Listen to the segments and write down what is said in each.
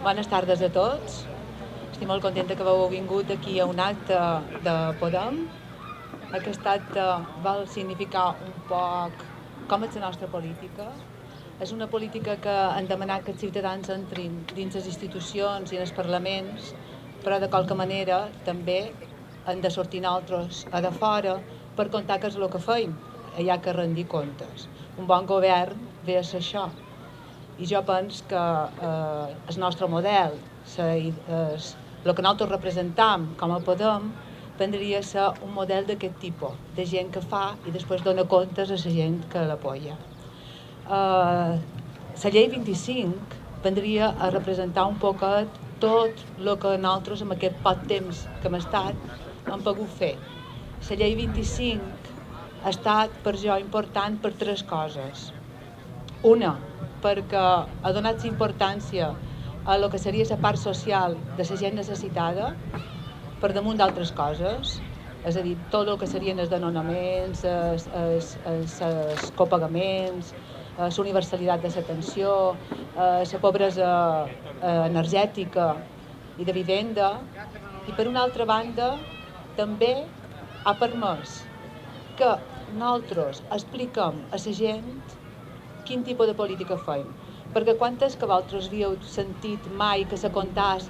Bones tardes a tots. Estic molt contenta que hagueu vingut aquí a un acte de Podem. Aquest acte vol significar un poc com és la nostra política. És una política que han demanat que els ciutadans entrin dins les institucions i en els parlaments, però de qualque manera també hem de sortir nosaltres a de fora per contar què és el que feim. Hi ha que rendir comptes. Un bon govern ve a ser això. I jo penso que el nostre model, el que nosaltres representam com a Podem, vendria a ser un model d'aquest tipus, de gent que fa i després dona comptes a la gent que l'apoya. La llei 25 vendria a representar un poquet tot el que nosaltres en aquest poc temps que hem estat hem pogut fer. La llei 25 ha estat per jo important per tres coses. Una, perquè ha donat importància a el que seria la part social de la gent necessitada per damunt d'altres coses, és a dir, tot el que serien els denonaments, els copagaments, la universalitat de l'atenció, la pobresa energètica i de vivenda, i per una altra banda també ha permès que nosaltres expliquem a la gent quin tipus de política feim. Perquè quantes que vosaltres havíeu sentit mai que se contàs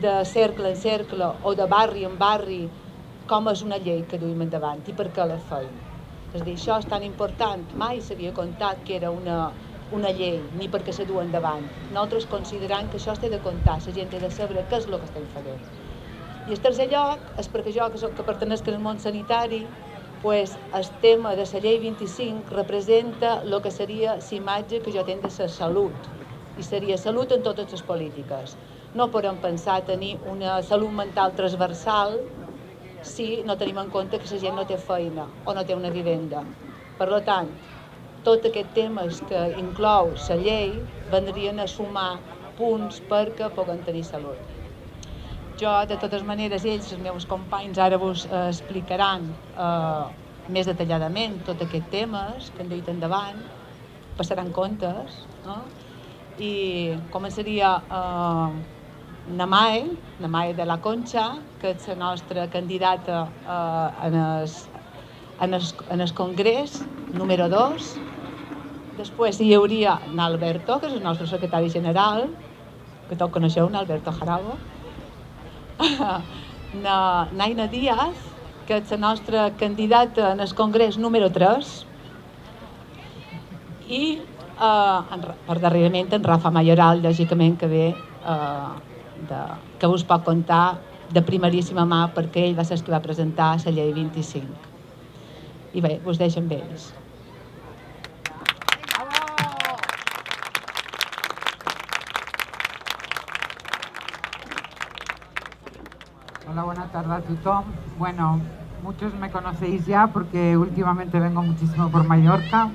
de cercle en cercle o de barri en barri com és una llei que duim endavant i per què la feim? És a dir, això és tan important, mai s'havia contat que era una llei, ni perquè se du endavant. Nosaltres considerant que això es té de contar, la gent té de saber què és el que estem fent. I el tercer lloc és perquè jo, que pertenec al món sanitari, pues el tema de la llei 25 representa el que seria la imatge que jo tenc de la salut, i seria salut en totes les polítiques. No podem pensar tenir una salut mental transversal si no tenim en compte que la gent no té feina o no té una vivenda. Per tant, tots aquests temes que inclou la llei vendrien a sumar punts perquè puguem tenir salut. Jo, de totes maneres, ells, els meus companys, ara vos explicaran més detalladament tots aquests temes que han dit endavant, passaran comptes, no? I començaria Namae de la Concha, que és la nostra candidata en el Congrés número 2. Després hi hauria Alberto, que és el nostre secretari general, que tots coneixeu, Alberto Jarabo. Naina Díaz, que és la nostra candidata en el Congrés número 3, i per darrerament en Rafa Mayoral, lògicament, que ve que us pot contar de primeríssima mà perquè ell va ser el que va presentar la llei 25. I bé, us deixo amb ells. Hola, buenas tardes a todos. Bueno, muchos me conocéis ya porque últimamente vengo muchísimo por Mallorca.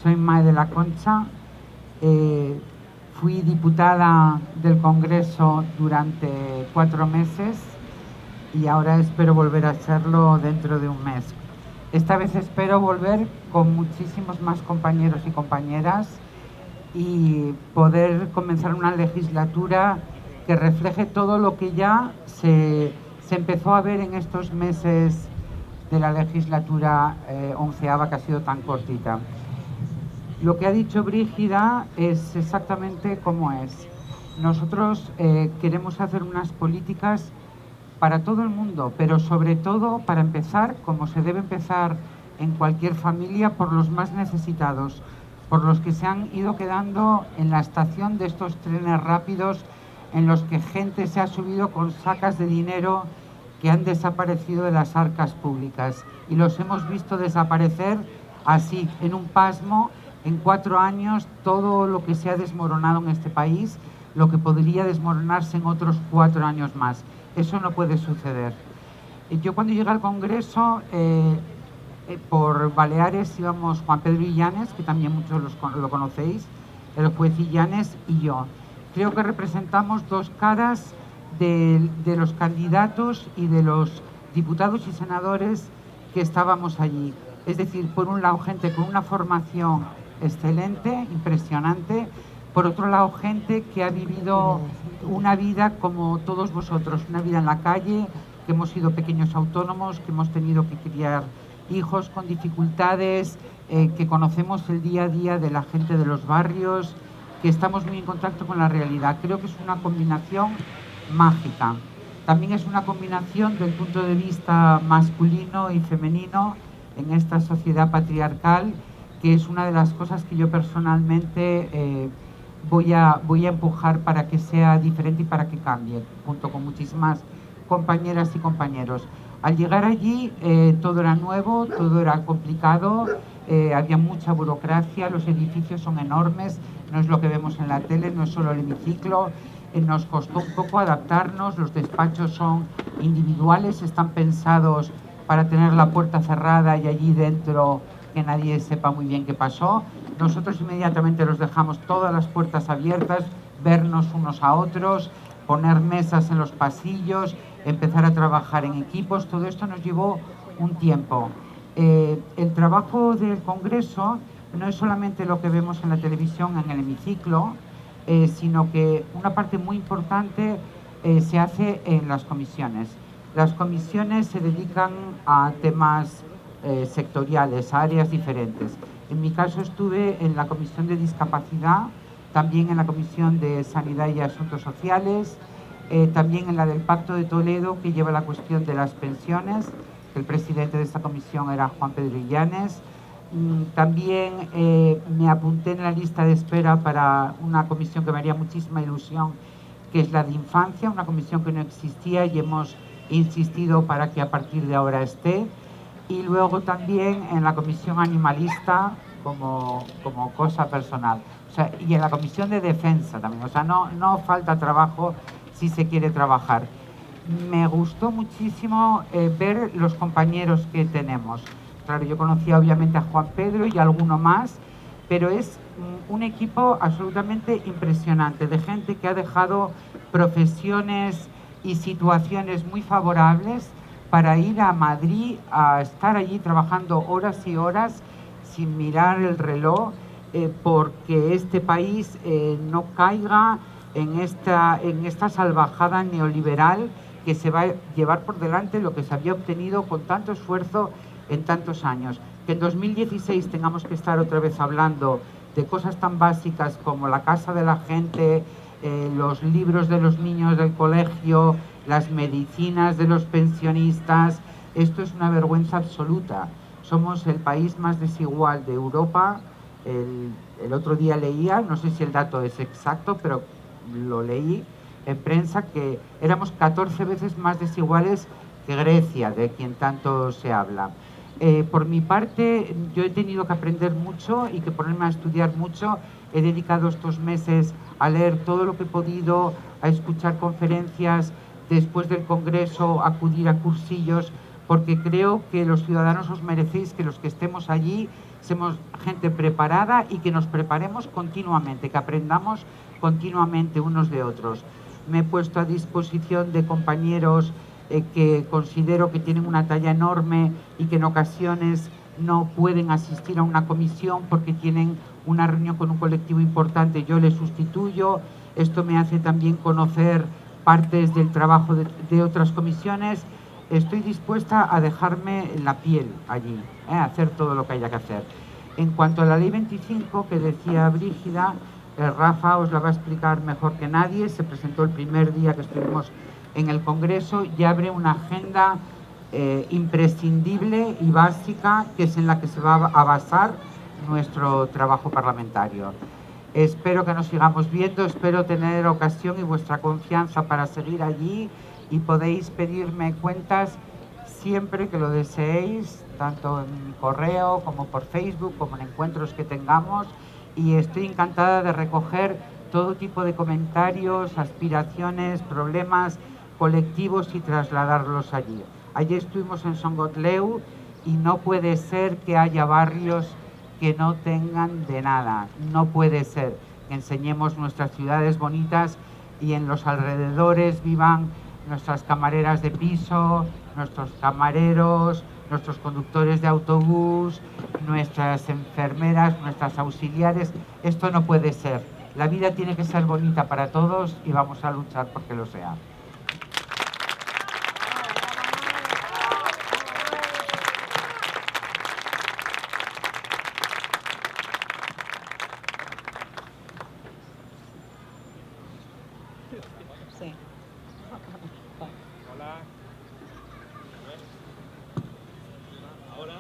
Soy Mae de la Concha. Fui diputada del Congreso durante 4 meses y ahora espero volver a serlo dentro de un mes. Esta vez espero volver con muchísimos más compañeros y compañeras y poder comenzar una legislatura que refleje todo lo que ya se empezó a ver en estos meses de la legislatura 11ª, que ha sido tan cortita. Lo que ha dicho Brígida es exactamente como es. Nosotros queremos hacer unas políticas para todo el mundo, pero sobre todo para empezar, como se debe empezar en cualquier familia, por los más necesitados, por los que se han ido quedando en la estación de estos trenes rápidos en los que gente se ha subido con sacas de dinero que han desaparecido de las arcas públicas. Y los hemos visto desaparecer así, en un pasmo. En 4 años, todo lo que se ha desmoronado en este país, lo que podría desmoronarse en otros 4 años más. Eso no puede suceder. Yo cuando llegué al Congreso, por Baleares íbamos Juan Pedro Illanes, que también muchos lo conocéis, el juez Illanes y yo. Creo que representamos dos caras de los candidatos y de los diputados y senadores que estábamos allí. Es decir, por un lado, gente con una formación excelente, impresionante. Por otro lado, gente que ha vivido una vida como todos vosotros, una vida en la calle, que hemos sido pequeños autónomos, que hemos tenido que criar hijos con dificultades, que conocemos el día a día de la gente de los barrios, que estamos muy en contacto con la realidad. Creo que es una combinación mágica. También es una combinación del punto de vista masculino y femenino en esta sociedad patriarcal, que es una de las cosas que yo personalmente voy a empujar para que sea diferente y para que cambie, junto con muchísimas compañeras y compañeros. Al llegar allí todo era nuevo, todo era complicado, había mucha burocracia, los edificios son enormes, no es lo que vemos en la tele, no es solo el hemiciclo, nos costó un poco adaptarnos, los despachos son individuales, están pensados para tener la puerta cerrada y allí dentro que nadie sepa muy bien qué pasó. Nosotros inmediatamente los dejamos todas las puertas abiertas, vernos unos a otros, poner mesas en los pasillos, empezar a trabajar en equipos. Todo esto nos llevó un tiempo. El trabajo del Congreso no es solamente lo que vemos en la televisión, en el hemiciclo, sino que una parte muy importante se hace en las comisiones. Las comisiones se dedican a temas sectoriales, a áreas diferentes. En mi caso estuve en la Comisión de Discapacidad, también en la Comisión de Sanidad y Asuntos Sociales, también en la del Pacto de Toledo, que lleva la cuestión de las pensiones, que el presidente de esta comisión era Juan Pedro Illanes. También me apunté en la lista de espera para una comisión que me haría muchísima ilusión, que es la de infancia, una comisión que no existía y hemos insistido para que a partir de ahora esté. Y luego también en la comisión animalista como cosa personal. O sea, y en la comisión de defensa también. O sea, no falta trabajo si se quiere trabajar. Me gustó muchísimo ver los compañeros que tenemos. Claro, yo conocía obviamente a Juan Pedro y a alguno más, pero es un equipo absolutamente impresionante, de gente que ha dejado profesiones y situaciones muy favorables para ir a Madrid a estar allí trabajando horas y horas sin mirar el reloj, porque este país no caiga en esta salvajada neoliberal que se va a llevar por delante lo que se había obtenido con tanto esfuerzo en tantos años. Que en 2016 tengamos que estar otra vez hablando de cosas tan básicas como la casa de la gente, los libros de los niños del colegio, las medicinas de los pensionistas. Esto es una vergüenza absoluta. Somos el país más desigual de Europa. El otro día leía, no sé si el dato es exacto, pero lo leí en prensa, que éramos 14 veces más desiguales que Grecia, de quien tanto se habla. Por mi parte, yo he tenido que aprender mucho y que ponerme a estudiar mucho. He dedicado estos meses a leer todo lo que he podido, a escuchar conferencias, después del Congreso acudir a cursillos, porque creo que los ciudadanos os merecéis que los que estemos allí seamos gente preparada y que nos preparemos continuamente, que aprendamos continuamente unos de otros. Me he puesto a disposición de compañeros que considero que tienen una talla enorme y que en ocasiones no pueden asistir a una comisión porque tienen una reunión con un colectivo importante. Yo les sustituyo. Esto me hace también conocer partes del trabajo de otras comisiones. Estoy dispuesta a dejarme la piel allí, a hacer todo lo que haya que hacer. En cuanto a la Ley 25, que decía Brígida, Rafa os la va a explicar mejor que nadie. Se presentó el primer día que estuvimos en el Congreso y abre una agenda imprescindible y básica, que es en la que se va a basar nuestro trabajo parlamentario. Espero que nos sigamos viendo, espero tener ocasión y vuestra confianza para seguir allí, y podéis pedirme cuentas siempre que lo deseéis, tanto en mi correo como por Facebook, como en encuentros que tengamos, y estoy encantada de recoger todo tipo de comentarios, aspiraciones, problemas colectivos y trasladarlos allí. Ayer estuvimos en Son Gotleu y no puede ser que haya barrios que no tengan de nada. No puede ser que enseñemos nuestras ciudades bonitas y en los alrededores vivan nuestras camareras de piso, nuestros camareros, nuestros conductores de autobús, nuestras enfermeras, nuestras auxiliares. Esto no puede ser. La vida tiene que ser bonita para todos y vamos a luchar porque lo sea. Sí. Hola. Ahora,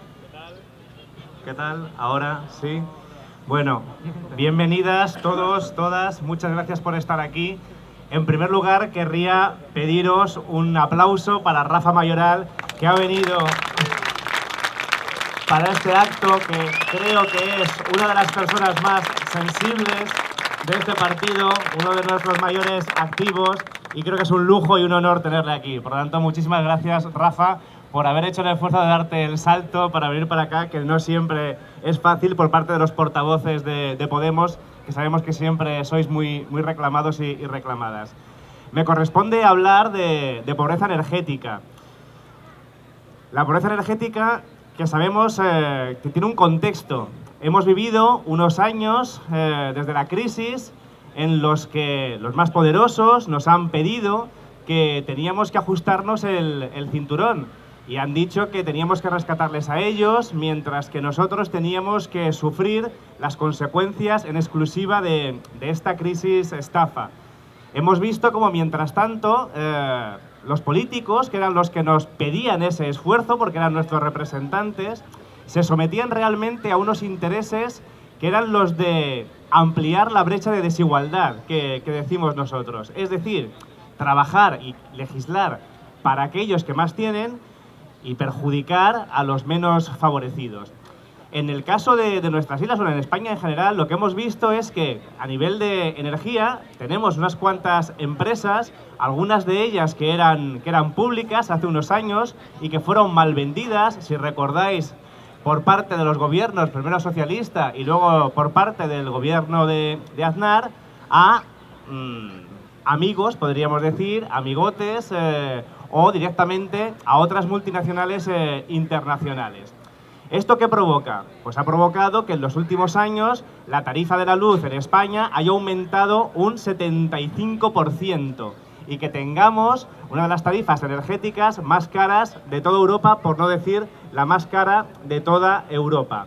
¿qué tal? Ahora, sí. Bueno, bienvenidas todos, todas. Muchas gracias por estar aquí. En primer lugar, querría pediros un aplauso para Rafa Mayoral, que ha venido para este acto, que creo que es una de las personas más sensibles de este partido, uno de nuestros mayores activos, y creo que es un lujo y un honor tenerle aquí. Por lo tanto, muchísimas gracias, Rafa, por haber hecho el esfuerzo de darte el salto para venir para acá, que no siempre es fácil por parte de los portavoces de Podemos, que sabemos que siempre sois muy reclamados y reclamadas. Me corresponde hablar de pobreza energética. La pobreza energética, que sabemos que tiene un contexto. Hemos vivido unos años desde la crisis en los que los más poderosos nos han pedido que teníamos que ajustarnos el cinturón y han dicho que teníamos que rescatarles a ellos, mientras que nosotros teníamos que sufrir las consecuencias en exclusiva de esta crisis estafa. Hemos visto como mientras tanto los políticos, que eran los que nos pedían ese esfuerzo porque eran nuestros representantes, se sometían realmente a unos intereses que eran los de ampliar la brecha de desigualdad que decimos nosotros. Es decir, trabajar y legislar para aquellos que más tienen y perjudicar a los menos favorecidos. En el caso de nuestras islas, o en España en general, lo que hemos visto es que a nivel de energía tenemos unas cuantas empresas, algunas de ellas que eran públicas hace unos años y que fueron mal vendidas, si recordáis, por parte de los gobiernos, primero socialista y luego por parte del gobierno de Aznar, a amigos, podríamos decir, amigotes, o directamente a otras multinacionales internacionales. ¿Esto qué provoca? Pues ha provocado que en los últimos años la tarifa de la luz en España haya aumentado un 75% y que tengamos una de las tarifas energéticas más caras de toda Europa, por no decir la más cara de toda Europa.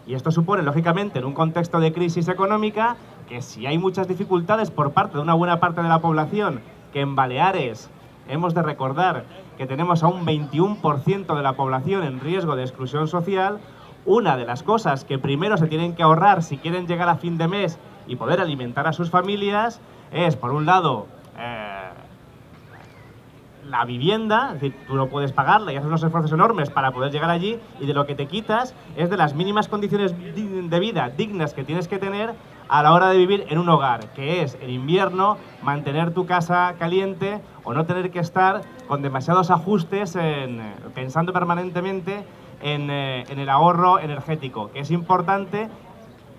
Y esto supone, lógicamente, en un contexto de crisis económica, que si hay muchas dificultades por parte de una buena parte de la población, que en Baleares hemos de recordar que tenemos a un 21% de la población en riesgo de exclusión social, una de las cosas que primero se tienen que ahorrar si quieren llegar a fin de mes y poder alimentar a sus familias es, por un lado, la vivienda, es decir, tú no puedes pagarla y haces unos esfuerzos enormes para poder llegar allí, y de lo que te quitas es de las mínimas condiciones de vida dignas que tienes que tener a la hora de vivir en un hogar, que es en invierno mantener tu casa caliente o no tener que estar con demasiados ajustes pensando permanentemente en el ahorro energético, que es importante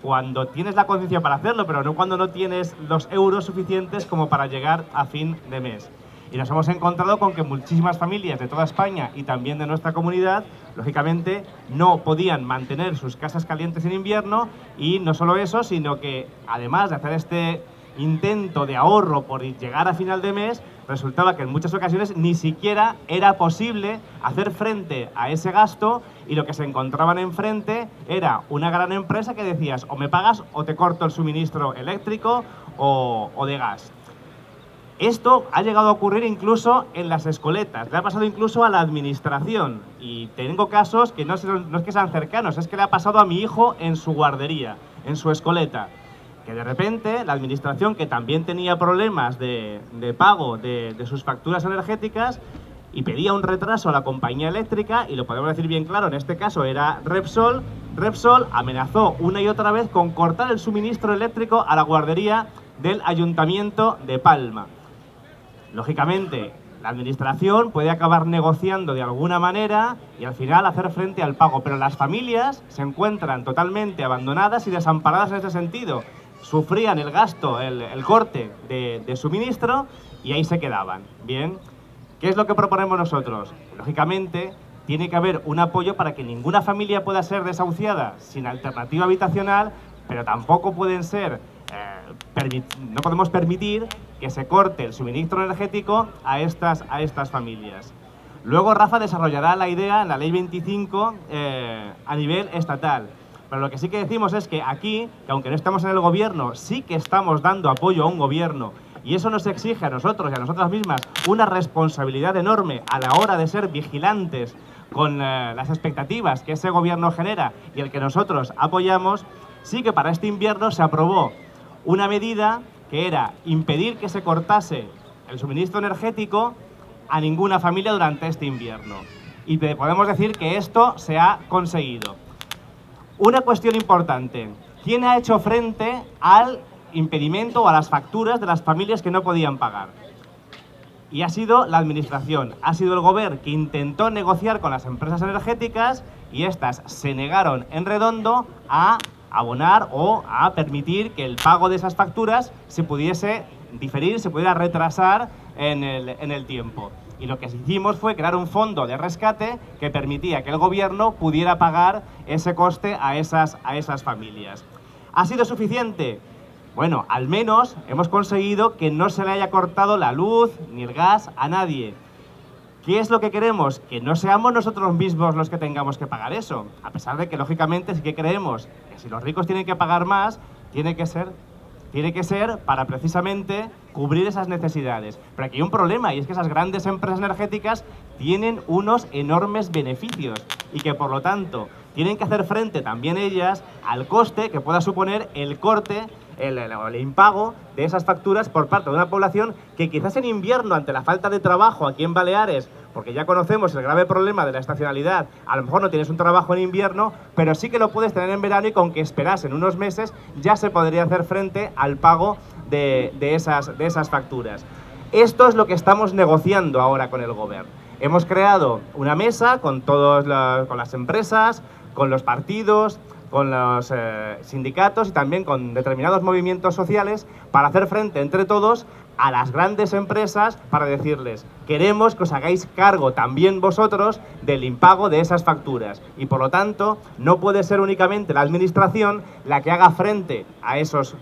cuando tienes la conciencia para hacerlo, pero no cuando no tienes los euros suficientes como para llegar a fin de mes. Y nos hemos encontrado con que muchísimas familias de toda España y también de nuestra comunidad, lógicamente, no podían mantener sus casas calientes en invierno, y no solo eso, sino que además de hacer este intento de ahorro por llegar a final de mes, resultaba que en muchas ocasiones ni siquiera era posible hacer frente a ese gasto, y lo que se encontraban enfrente era una gran empresa que decías: o me pagas o te corto el suministro eléctrico o de gas. Esto ha llegado a ocurrir incluso en las escoletas, le ha pasado incluso a la administración, y tengo casos que no es que sean cercanos, es que le ha pasado a mi hijo en su guardería, en su escoleta, que de repente la administración, que también tenía problemas de pago de sus facturas energéticas, y pedía un retraso a la compañía eléctrica, y lo podemos decir bien claro, en este caso era Repsol. Repsol amenazó una y otra vez con cortar el suministro eléctrico a la guardería del Ayuntamiento de Palma. Lógicamente, la administración puede acabar negociando de alguna manera y al final hacer frente al pago, pero las familias se encuentran totalmente abandonadas y desamparadas en ese sentido. Sufrían el gasto, el corte de suministro, y ahí se quedaban. Bien, ¿qué es lo que proponemos nosotros? Lógicamente, tiene que haber un apoyo para que ninguna familia pueda ser desahuciada sin alternativa habitacional, pero tampoco pueden ser no podemos permitir que se corte el suministro energético a estas familias. Luego Rafa desarrollará la idea en la Ley 25 a nivel estatal. Pero lo que sí que decimos es que aquí, que aunque no estamos en el gobierno, sí que estamos dando apoyo a un gobierno, y eso nos exige a nosotros y a nosotras mismas una responsabilidad enorme a la hora de ser vigilantes con las expectativas que ese gobierno genera y el que nosotros apoyamos. Sí que para este invierno se aprobó una medida que era impedir que se cortase el suministro energético a ninguna familia durante este invierno. Y podemos decir que esto se ha conseguido. Una cuestión importante: ¿quién ha hecho frente al impedimento o a las facturas de las familias que no podían pagar? Y ha sido la administración, ha sido el gobierno que intentó negociar con las empresas energéticas y estas se negaron en redondo a abonar o a permitir que el pago de esas facturas se pudiese diferir, se pudiera retrasar en el tiempo. Y lo que hicimos fue crear un fondo de rescate que permitía que el gobierno pudiera pagar ese coste a esas familias. ¿Ha sido suficiente? Bueno, al menos hemos conseguido que no se le haya cortado la luz ni el gas a nadie. ¿Qué es lo que queremos? Que no seamos nosotros mismos los que tengamos que pagar eso. A pesar de que, lógicamente, sí que creemos que si los ricos tienen que pagar más, tiene que ser para precisamente cubrir esas necesidades. Pero aquí hay un problema, y es que esas grandes empresas energéticas tienen unos enormes beneficios y que, por lo tanto, tienen que hacer frente también ellas al coste que pueda suponer el corte, el impago de esas facturas por parte de una población que quizás en invierno, ante la falta de trabajo aquí en Baleares, porque ya conocemos el grave problema de la estacionalidad, a lo mejor no tienes un trabajo en invierno, pero sí que lo puedes tener en verano, y con que esperasen unos meses ya se podría hacer frente al pago de esas facturas. Esto es lo que estamos negociando ahora con el gobierno. Hemos creado una mesa con las empresas, con los partidos, con los sindicatos y también con determinados movimientos sociales para hacer frente entre todos a las grandes empresas, para decirles: queremos que os hagáis cargo también vosotros del impago de esas facturas, y por lo tanto no puede ser únicamente la administración la que haga frente a esos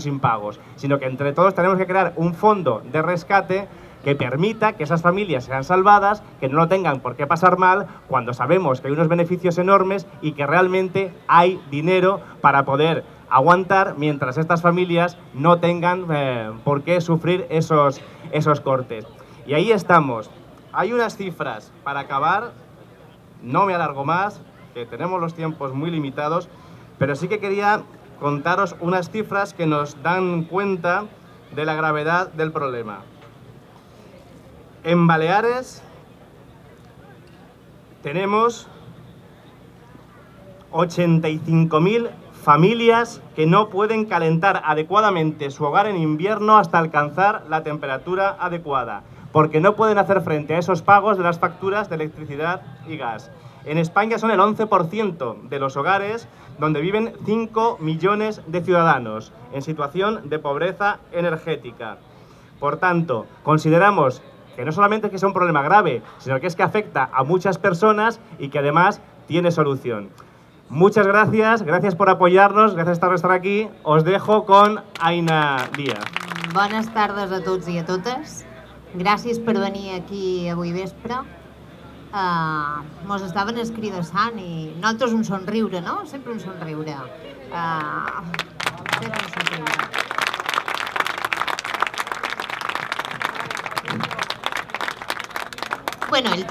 impagos, sino que entre todos tenemos que crear un fondo de rescate que permita que esas familias sean salvadas, que no lo tengan por qué pasar mal, cuando sabemos que hay unos beneficios enormes y que realmente hay dinero para poder aguantar mientras estas familias no tengan por qué sufrir esos cortes. Y ahí estamos. Hay unas cifras para acabar, no me alargo más, que tenemos los tiempos muy limitados, pero sí que quería contaros unas cifras que nos dan cuenta de la gravedad del problema. En Baleares tenemos 85.000 familias que no pueden calentar adecuadamente su hogar en invierno hasta alcanzar la temperatura adecuada, porque no pueden hacer frente a esos pagos de las facturas de electricidad y gas. En España son el 11% de los hogares donde viven 5 millones de ciudadanos en situación de pobreza energética. Por tanto, consideramos que no solamente es que sea un problema grave, sino que es que afecta a muchas personas y que además tiene solución. Muchas gracias por apoyarnos, gracias por estar aquí. Os dejo con Aina Díaz. Bones tardes a tots i a totes. Gràcies per venir aquí avui vespre. Mos estaven escridassant i nosaltres un somriure, no? Sempre un somriure. Sempre un somriure. Bueno, el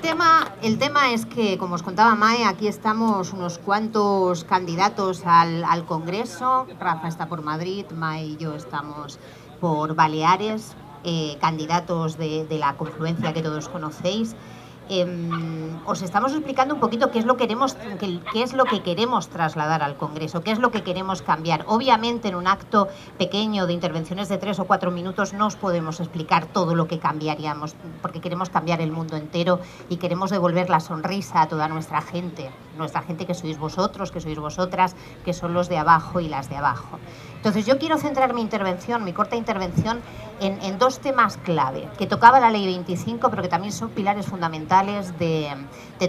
tema es que, como os contaba Mae, aquí estamos unos cuantos candidatos al Congreso. Rafa está por Madrid, Mae y yo estamos por Baleares, candidatos de la confluencia que todos conocéis. Os estamos explicando un poquito qué es lo que queremos trasladar al Congreso, qué es lo que queremos cambiar. Obviamente, en un acto pequeño de intervenciones de 3 o 4 minutos no os podemos explicar todo lo que cambiaríamos, porque queremos cambiar el mundo entero y queremos devolver la sonrisa a toda nuestra gente que sois vosotros, que sois vosotras, que son los de abajo y las de abajo. Entonces, yo quiero centrar mi corta intervención, en 2 temas clave, que tocaba la Ley 25, pero que también son pilares fundamentales de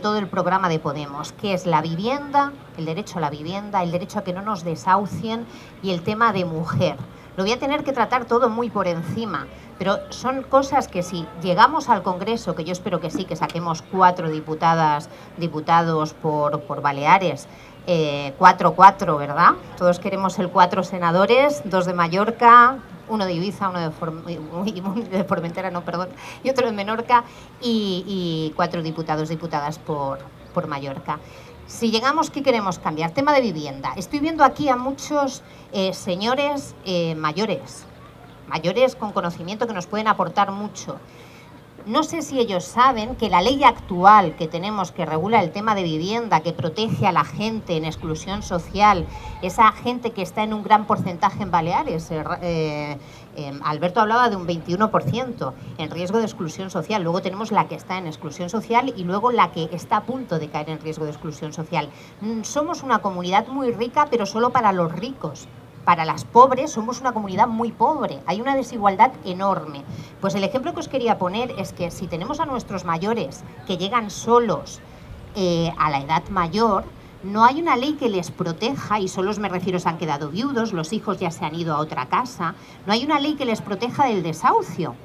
todo el programa de Podemos, que es la vivienda, el derecho a la vivienda, el derecho a que no nos desahucien y el tema de mujer. Lo voy a tener que tratar todo muy por encima, pero son cosas que si llegamos al Congreso, que yo espero que sí, que saquemos 4 diputados por Baleares, 4-4, ¿verdad? Todos queremos el 4 senadores, 2 de Mallorca, uno de Ibiza, uno de Formentera, no, perdón, y otro de Menorca, y 4 diputadas por Mallorca. Si llegamos, ¿qué queremos cambiar? Tema de vivienda. Estoy viendo aquí a muchos señores mayores con conocimiento que nos pueden aportar mucho. No sé si ellos saben que la ley actual que tenemos, que regula el tema de vivienda, que protege a la gente en exclusión social, esa gente que está en un gran porcentaje en Baleares, Alberto hablaba de un 21% en riesgo de exclusión social. Luego tenemos la que está en exclusión social y luego la que está a punto de caer en riesgo de exclusión social. Somos una comunidad muy rica, pero solo para los ricos. Para las pobres somos una comunidad muy pobre, hay una desigualdad enorme. Pues el ejemplo que os quería poner es que si tenemos a nuestros mayores que llegan solos a la edad mayor, no hay una ley que les proteja, y solos me refiero, se han quedado viudos, los hijos ya se han ido a otra casa, no hay una ley que les proteja del desahucio,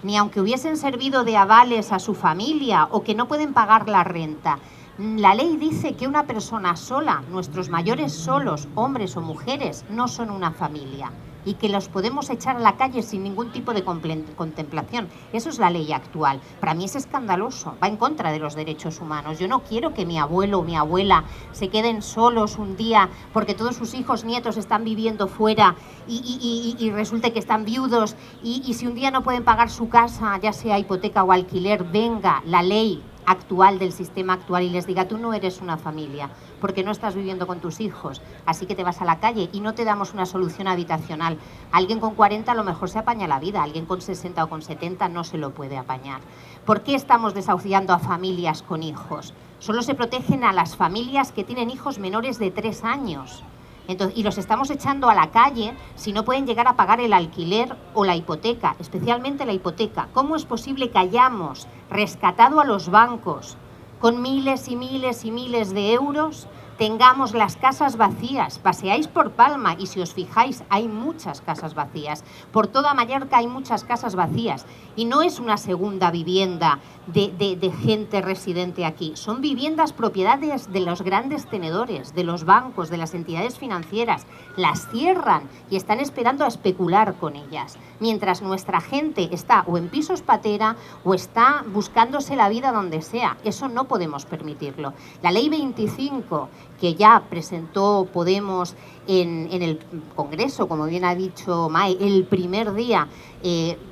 ni aunque hubiesen servido de avales a su familia o que no pueden pagar la renta. La ley dice que una persona sola, nuestros mayores solos, hombres o mujeres, no son una familia y que los podemos echar a la calle sin ningún tipo de contemplación. Eso es la ley actual. Para mí es escandaloso, va en contra de los derechos humanos. Yo no quiero que mi abuelo o mi abuela se queden solos un día porque todos sus hijos, nietos están viviendo fuera y resulte que están viudos y si un día no pueden pagar su casa, ya sea hipoteca o alquiler, venga la ley actual del sistema actual y les diga: tú no eres una familia porque no estás viviendo con tus hijos, así que te vas a la calle y no te damos una solución habitacional. Alguien con 40 a lo mejor se apaña la vida, alguien con 60 o con 70 no se lo puede apañar. ¿Por qué estamos desahuciando a familias con hijos? Solo se protegen a las familias que tienen hijos menores de 3 años. Entonces, y los estamos echando a la calle si no pueden llegar a pagar el alquiler o la hipoteca, especialmente la hipoteca. ¿Cómo es posible que hayamos rescatado a los bancos con miles y miles y miles de euros, tengamos las casas vacías? Paseáis por Palma y si os fijáis hay muchas casas vacías. Por toda Mallorca hay muchas casas vacías y no es una segunda vivienda de gente residente aquí. Son viviendas propiedades de los grandes tenedores, de los bancos, de las entidades financieras. Las cierran y están esperando a especular con ellas. Mientras nuestra gente está o en pisos patera o está buscándose la vida donde sea. Eso no podemos permitirlo. La ley 25 que ya presentó Podemos en el Congreso, como bien ha dicho Mai, el primer día,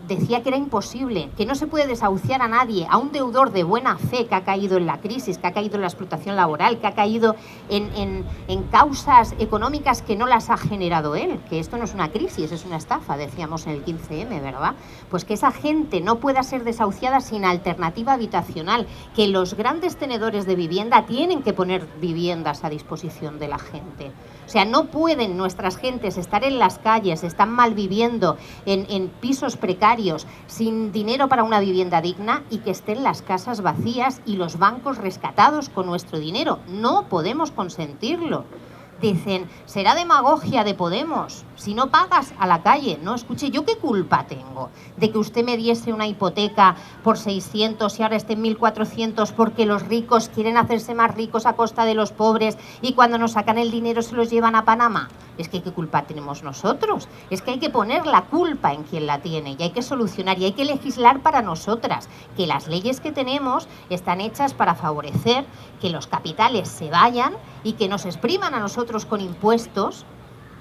decía que era imposible, que no se puede desahuciar a nadie, a un deudor de buena fe que ha caído en la crisis, que ha caído en la explotación laboral, que ha caído en causas económicas que no las ha generado él, que esto no es una crisis, es una estafa, decíamos en el 15M, ¿verdad? Pues que esa gente no pueda ser desahuciada sin alternativa habitacional, que los grandes tenedores de vivienda tienen que poner viviendas a disposición de la gente. O sea, no pueden nuestras gentes estar en las calles, están mal viviendo en pisos precarios, sin dinero para una vivienda digna y que estén las casas vacías y los bancos rescatados con nuestro dinero. No podemos consentirlo. Dicen, será demagogia de Podemos, si no pagas a la calle. No, escuche, ¿yo qué culpa tengo de que usted me diese una hipoteca por 600 y ahora esté en 1.400 porque los ricos quieren hacerse más ricos a costa de los pobres y cuando nos sacan el dinero se los llevan a Panamá? Es que ¿qué culpa tenemos nosotros? Es que hay que poner la culpa en quien la tiene y hay que solucionar y hay que legislar para nosotras, que las leyes que tenemos están hechas para favorecer que los capitales se vayan y que nos expriman a nosotros con impuestos.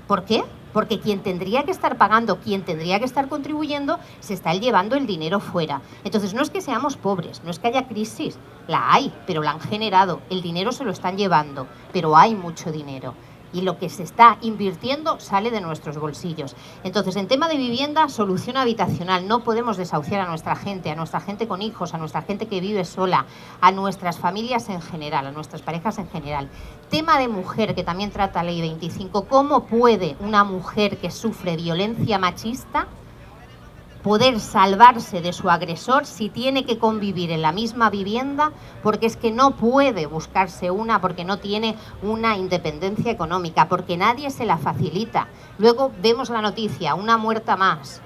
¿Por qué? Porque quien tendría que estar pagando, quien tendría que estar contribuyendo, se está llevando el dinero fuera. Entonces no es que seamos pobres, no es que haya crisis, la hay, pero la han generado, el dinero se lo están llevando, pero hay mucho dinero. Y lo que se está invirtiendo sale de nuestros bolsillos. Entonces, en tema de vivienda, solución habitacional. No podemos desahuciar a nuestra gente con hijos, a nuestra gente que vive sola, a nuestras familias en general, a nuestras parejas en general. Tema de mujer, que también trata Ley 25. ¿Cómo puede una mujer que sufre violencia machista poder salvarse de su agresor si tiene que convivir en la misma vivienda, porque es que no puede buscarse una, porque no tiene una independencia económica, porque nadie se la facilita. Luego vemos la noticia, una muerta más.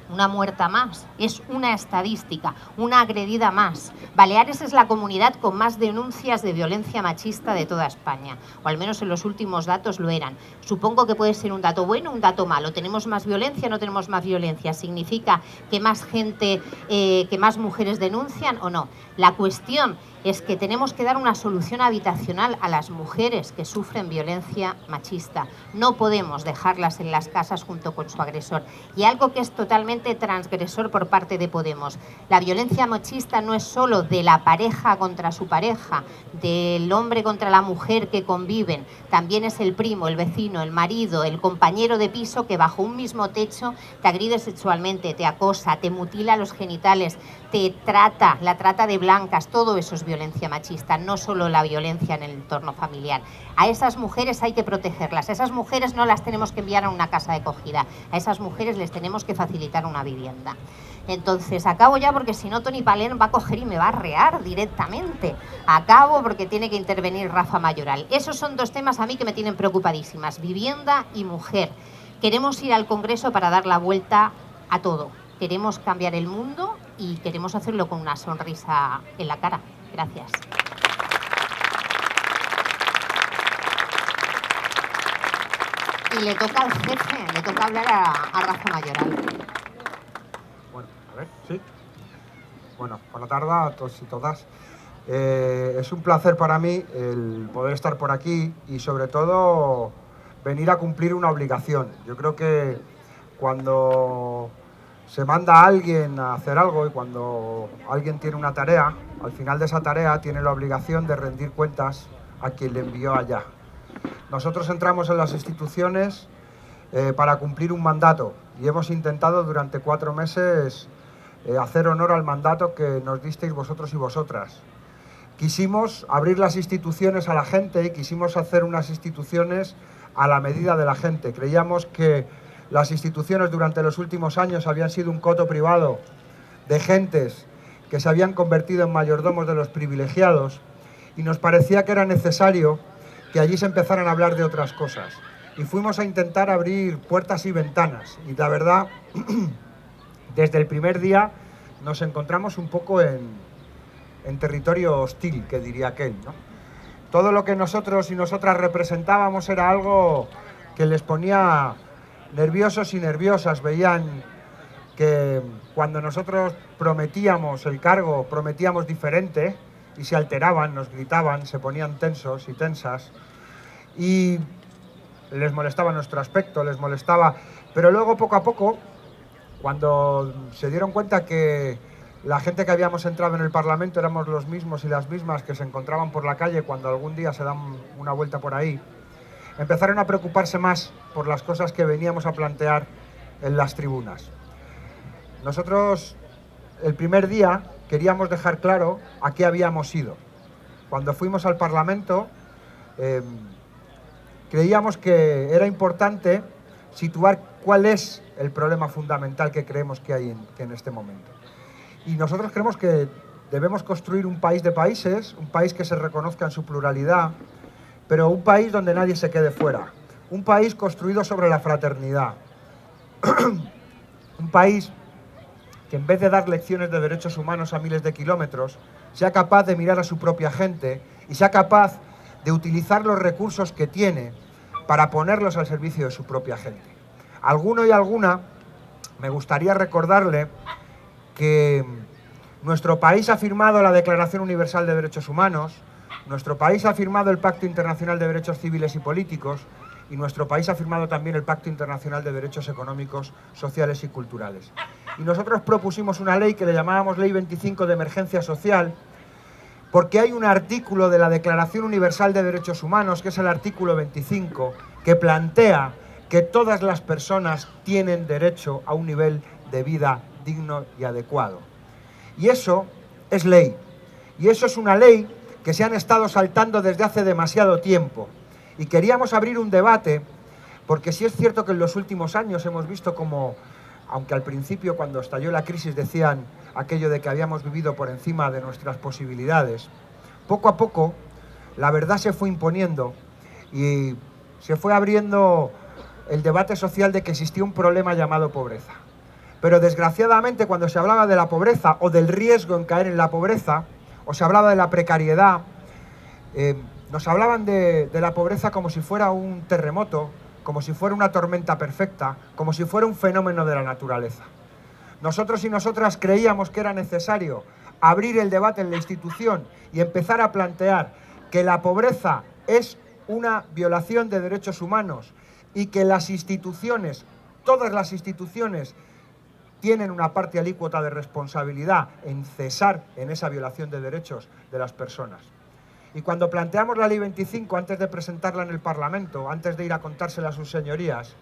Una muerta más, es una estadística, una agredida más. Baleares es la comunidad con más denuncias de violencia machista de toda España, o al menos en los últimos datos lo eran. Supongo que puede ser un dato bueno o un dato malo. ¿Tenemos más violencia o no tenemos más violencia? ¿Significa que más gente, que más mujeres denuncian o no? La cuestión es que tenemos que dar una solución habitacional a las mujeres que sufren violencia machista. No podemos dejarlas en las casas junto con su agresor. Y algo que es totalmente transgresor por parte de Podemos. La violencia machista no es solo de la pareja contra su pareja, del hombre contra la mujer que conviven. También es el primo, el vecino, el marido, el compañero de piso que bajo un mismo techo te agride sexualmente, te acosa, te mutila los genitales, te trata, la trata de blancas. Todo eso es violencia machista, no solo la violencia en el entorno familiar. A esas mujeres hay que protegerlas, a esas mujeres no las tenemos que enviar a una casa de acogida, a esas mujeres les tenemos que facilitar una vivienda. Entonces, acabo ya porque si no Toni Palen va a coger y me va a arrear directamente. Acabo porque tiene que intervenir Rafa Mayoral. Esos son dos temas a mí que me tienen preocupadísimas, vivienda y mujer. Queremos ir al Congreso para dar la vuelta a todo. Queremos cambiar el mundo y queremos hacerlo con una sonrisa en la cara. Gracias. Y le toca al jefe, le toca hablar a Rafa Mayoral. Bueno, a ver, sí. Bueno, buena tarde a todos y todas. Es un placer para mí el poder estar por aquí y sobre todo venir a cumplir una obligación. Yo creo que cuando se manda a alguien a hacer algo y cuando alguien tiene una tarea, al final de esa tarea tiene la obligación de rendir cuentas a quien le envió allá. Nosotros entramos en las instituciones para cumplir un mandato y hemos intentado durante 4 meses hacer honor al mandato que nos disteis vosotros y vosotras. Quisimos abrir las instituciones a la gente y quisimos hacer unas instituciones a la medida de la gente. Creíamos que las instituciones durante los últimos años habían sido un coto privado de gentes que se habían convertido en mayordomos de los privilegiados y nos parecía que era necesario que allí se empezaran a hablar de otras cosas. Y fuimos a intentar abrir puertas y ventanas. Y la verdad, desde el primer día nos encontramos un poco en territorio hostil, que diría aquel, ¿no? Todo lo que nosotros y nosotras representábamos era algo que les ponía nerviosos y nerviosas. Veían que cuando nosotros prometíamos el cargo, prometíamos diferente, y se alteraban, nos gritaban, se ponían tensos y tensas, y les molestaba nuestro aspecto, les molestaba. Pero luego, poco a poco, cuando se dieron cuenta que la gente que habíamos entrado en el Parlamento éramos los mismos y las mismas que se encontraban por la calle cuando algún día se dan una vuelta por ahí, empezaron a preocuparse más por las cosas que veníamos a plantear en las tribunas. Nosotros, el primer día, queríamos dejar claro a qué habíamos ido. Cuando fuimos al Parlamento, creíamos que era importante situar cuál es el problema fundamental que creemos que hay en este momento. Y nosotros creemos que debemos construir un país de países, un país que se reconozca en su pluralidad, pero un país donde nadie se quede fuera. Un país construido sobre la fraternidad. Un país que en vez de dar lecciones de derechos humanos a miles de kilómetros, sea capaz de mirar a su propia gente y sea capaz de utilizar los recursos que tiene para ponerlos al servicio de su propia gente. A alguno y alguna me gustaría recordarle que nuestro país ha firmado la Declaración Universal de Derechos Humanos, nuestro país ha firmado el Pacto Internacional de Derechos Civiles y Políticos y nuestro país ha firmado también el Pacto Internacional de Derechos Económicos, Sociales y Culturales. Y nosotros propusimos una ley que le llamábamos Ley 25 de Emergencia Social, porque hay un artículo de la Declaración Universal de Derechos Humanos, que es el artículo 25, que plantea que todas las personas tienen derecho a un nivel de vida digno y adecuado. Y eso es ley. Y eso es una ley que se han estado saltando desde hace demasiado tiempo. Y queríamos abrir un debate, porque sí es cierto que en los últimos años hemos visto como aunque al principio cuando estalló la crisis decían aquello de que habíamos vivido por encima de nuestras posibilidades, poco a poco la verdad se fue imponiendo y se fue abriendo el debate social de que existía un problema llamado pobreza. Pero desgraciadamente cuando se hablaba de la pobreza o del riesgo en caer en la pobreza, o se hablaba de la precariedad, nos hablaban de la pobreza como si fuera un terremoto, como si fuera una tormenta perfecta, como si fuera un fenómeno de la naturaleza. Nosotros y nosotras creíamos que era necesario abrir el debate en la institución y empezar a plantear que la pobreza es una violación de derechos humanos y que las instituciones, todas las instituciones, tienen una parte alícuota de responsabilidad en cesar en esa violación de derechos de las personas. Y cuando planteamos la Ley 25, antes de presentarla en el Parlamento, antes de ir a contársela a sus señorías,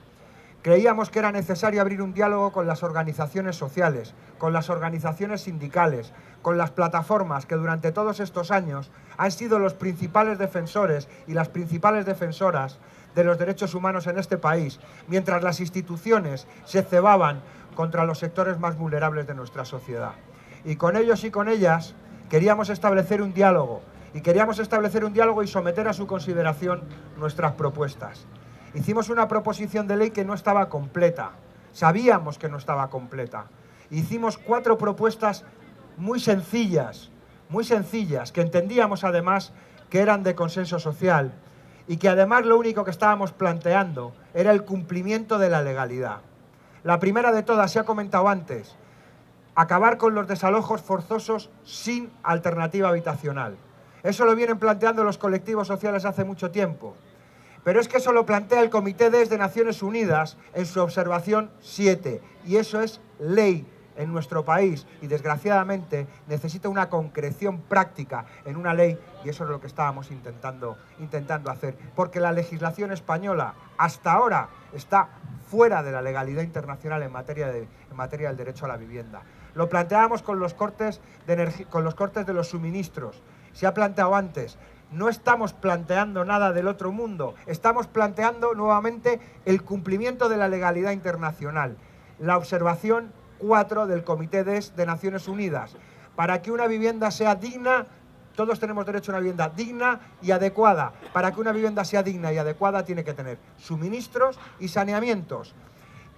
creíamos que era necesario abrir un diálogo con las organizaciones sociales, con las organizaciones sindicales, con las plataformas que durante todos estos años han sido los principales defensores y las principales defensoras de los derechos humanos en este país, mientras las instituciones se cebaban contra los sectores más vulnerables de nuestra sociedad. Y con ellos y con ellas queríamos establecer un diálogo, y someter a su consideración nuestras propuestas. Hicimos una proposición de ley que no estaba completa, sabíamos que no estaba completa. Hicimos 4 propuestas muy sencillas, que entendíamos además que eran de consenso social y que además lo único que estábamos planteando era el cumplimiento de la legalidad. La primera de todas, se ha comentado antes, acabar con los desalojos forzosos sin alternativa habitacional. Eso lo vienen planteando los colectivos sociales hace mucho tiempo. Pero es que eso lo plantea el Comité DES de Naciones Unidas en su observación 7. Y eso es ley en nuestro país. Y desgraciadamente necesita una concreción práctica en una ley. Y eso es lo que estábamos intentando hacer. Porque la legislación española hasta ahora está fuera de la legalidad internacional en materia del derecho a la vivienda. Lo planteábamos con los cortes de los suministros. Se ha planteado antes. No estamos planteando nada del otro mundo, estamos planteando nuevamente el cumplimiento de la legalidad internacional. La observación 4 del Comité DES de Naciones Unidas. Para que una vivienda sea digna, todos tenemos derecho a una vivienda digna y adecuada. Para que una vivienda sea digna y adecuada tiene que tener suministros y saneamientos.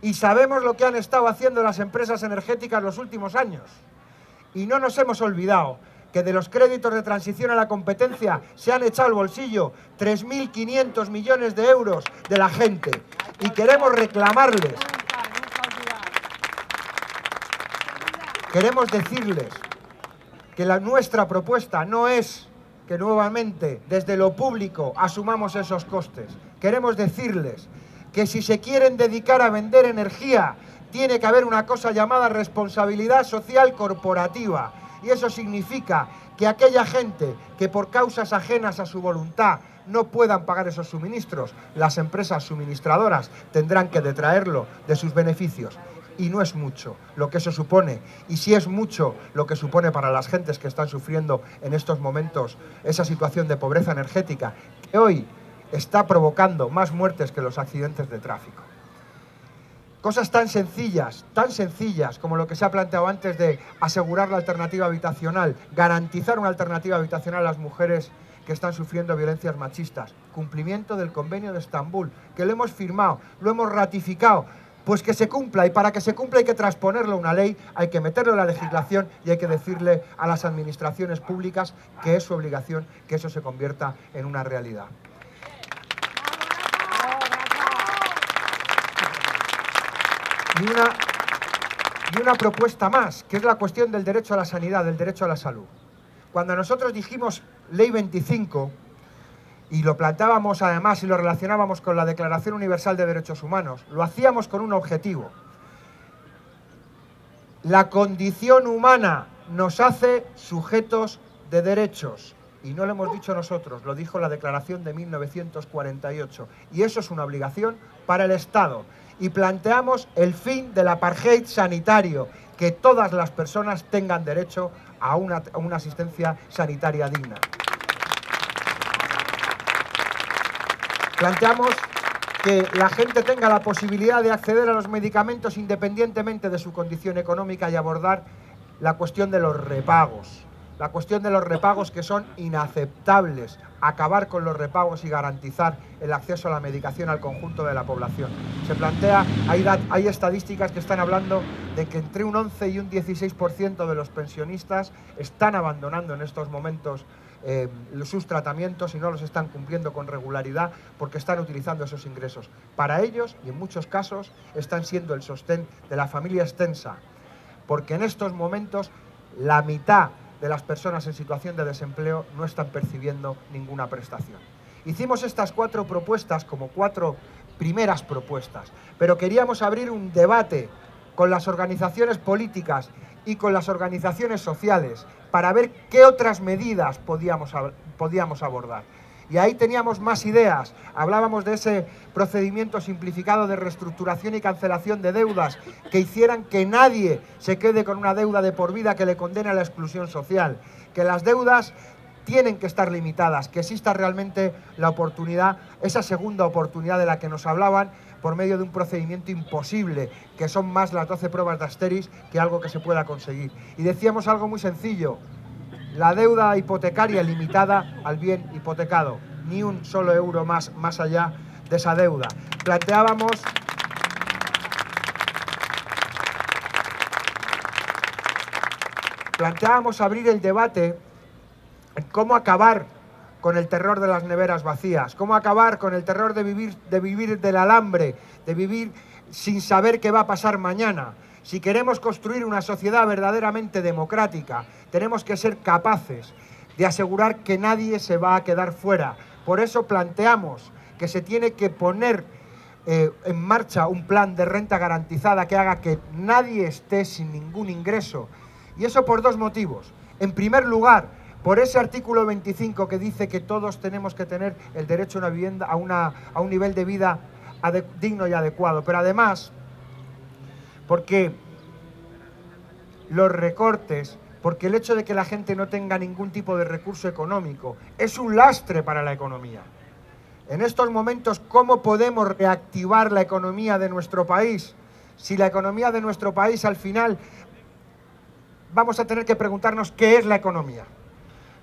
Y sabemos lo que han estado haciendo las empresas energéticas los últimos años. Y no nos hemos olvidado que de los créditos de transición a la competencia se han echado al bolsillo 3.500 millones de euros de la gente. Y queremos reclamarles, queremos decirles que nuestra propuesta no es que nuevamente desde lo público asumamos esos costes. Queremos decirles que si se quieren dedicar a vender energía, tiene que haber una cosa llamada responsabilidad social corporativa. Y eso significa que aquella gente que por causas ajenas a su voluntad no puedan pagar esos suministros, las empresas suministradoras tendrán que detraerlo de sus beneficios. Y no es mucho lo que eso supone. Y sí es mucho lo que supone para las gentes que están sufriendo en estos momentos esa situación de pobreza energética, que hoy está provocando más muertes que los accidentes de tráfico. Cosas tan sencillas como lo que se ha planteado antes de asegurar la alternativa habitacional, garantizar una alternativa habitacional a las mujeres que están sufriendo violencias machistas, cumplimiento del Convenio de Estambul, que lo hemos firmado, lo hemos ratificado, pues que se cumpla, y para que se cumpla hay que transponerlo a una ley, hay que meterlo en la legislación y hay que decirle a las administraciones públicas que es su obligación que eso se convierta en una realidad. Y una propuesta más, que es la cuestión del derecho a la sanidad, del derecho a la salud. Cuando nosotros dijimos Ley 25, y lo planteábamos además y lo relacionábamos con la Declaración Universal de Derechos Humanos, lo hacíamos con un objetivo. La condición humana nos hace sujetos de derechos. Y no lo hemos dicho nosotros, lo dijo la Declaración de 1948. Y eso es una obligación para el Estado. Y planteamos el fin del apartheid sanitario, que todas las personas tengan derecho a una asistencia sanitaria digna. Planteamos que la gente tenga la posibilidad de acceder a los medicamentos independientemente de su condición económica y abordar la cuestión de los repagos. La cuestión de los repagos que son inaceptables, acabar con los repagos y garantizar el acceso a la medicación al conjunto de la población. Se plantea, hay estadísticas que están hablando de que entre un 11 y un 16% de los pensionistas están abandonando en estos momentos sus tratamientos y no los están cumpliendo con regularidad porque están utilizando esos ingresos. Para ellos, y en muchos casos, están siendo el sostén de la familia extensa, porque en estos momentos la mitad de las personas en situación de desempleo no están percibiendo ninguna prestación. Hicimos estas 4 propuestas como 4 primeras propuestas, pero queríamos abrir un debate con las organizaciones políticas y con las organizaciones sociales para ver qué otras medidas podíamos abordar. Y ahí teníamos más ideas. Hablábamos de ese procedimiento simplificado de reestructuración y cancelación de deudas que hicieran que nadie se quede con una deuda de por vida que le condene a la exclusión social. Que las deudas tienen que estar limitadas, que exista realmente la oportunidad, esa segunda oportunidad de la que nos hablaban, por medio de un procedimiento imposible, que son más las 12 pruebas de Asteris que algo que se pueda conseguir. Y decíamos algo muy sencillo: la deuda hipotecaria limitada al bien hipotecado, ni un solo euro más allá de esa deuda. Planteábamos abrir el debate en cómo acabar con el terror de las neveras vacías, cómo acabar con el terror de vivir del alambre, de vivir sin saber qué va a pasar mañana. Si queremos construir una sociedad verdaderamente democrática, tenemos que ser capaces de asegurar que nadie se va a quedar fuera. Por eso planteamos que se tiene que poner en marcha un plan de renta garantizada que haga que nadie esté sin ningún ingreso. Y eso por 2 motivos. En primer lugar, por ese artículo 25 que dice que todos tenemos que tener el derecho a una vivienda, a un nivel de vida digno y adecuado. Pero además, porque los recortes, porque el hecho de que la gente no tenga ningún tipo de recurso económico es un lastre para la economía. En estos momentos, ¿cómo podemos reactivar la economía de nuestro país? Si la economía de nuestro país, al final, vamos a tener que preguntarnos qué es la economía.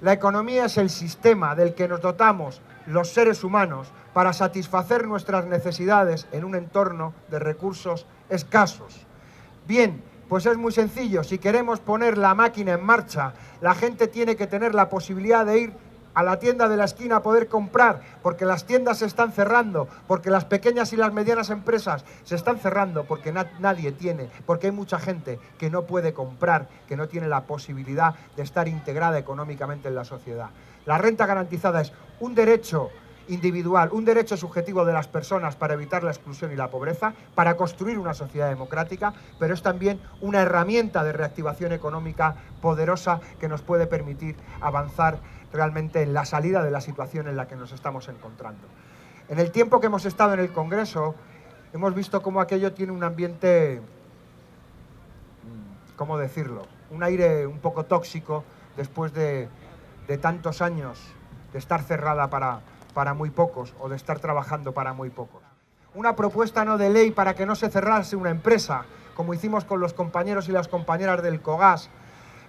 La economía es el sistema del que nos dotamos los seres humanos para satisfacer nuestras necesidades en un entorno de recursos escasos. Bien, pues es muy sencillo. Si queremos poner la máquina en marcha, la gente tiene que tener la posibilidad de ir a la tienda de la esquina a poder comprar, porque las tiendas se están cerrando, porque las pequeñas y las medianas empresas se están cerrando, porque nadie tiene, porque hay mucha gente que no puede comprar, que no tiene la posibilidad de estar integrada económicamente en la sociedad. La renta garantizada es un derecho individual, un derecho subjetivo de las personas para evitar la exclusión y la pobreza, para construir una sociedad democrática, pero es también una herramienta de reactivación económica poderosa que nos puede permitir avanzar realmente en la salida de la situación en la que nos estamos encontrando. En el tiempo que hemos estado en el Congreso, hemos visto cómo aquello tiene un ambiente, ¿cómo decirlo?, un aire un poco tóxico después de tantos años de estar cerrada para muy pocos o de estar trabajando para muy pocos. Una propuesta no de ley para que no se cerrase una empresa, como hicimos con los compañeros y las compañeras del COGAS,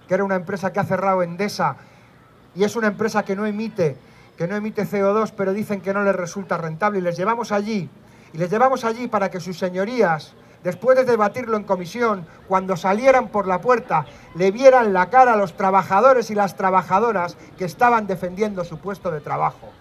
que era una empresa que ha cerrado Endesa y es una empresa que no emite CO2, pero dicen que no les resulta rentable, y les llevamos allí para que sus señorías, después de debatirlo en comisión, cuando salieran por la puerta, le vieran la cara a los trabajadores y las trabajadoras que estaban defendiendo su puesto de trabajo.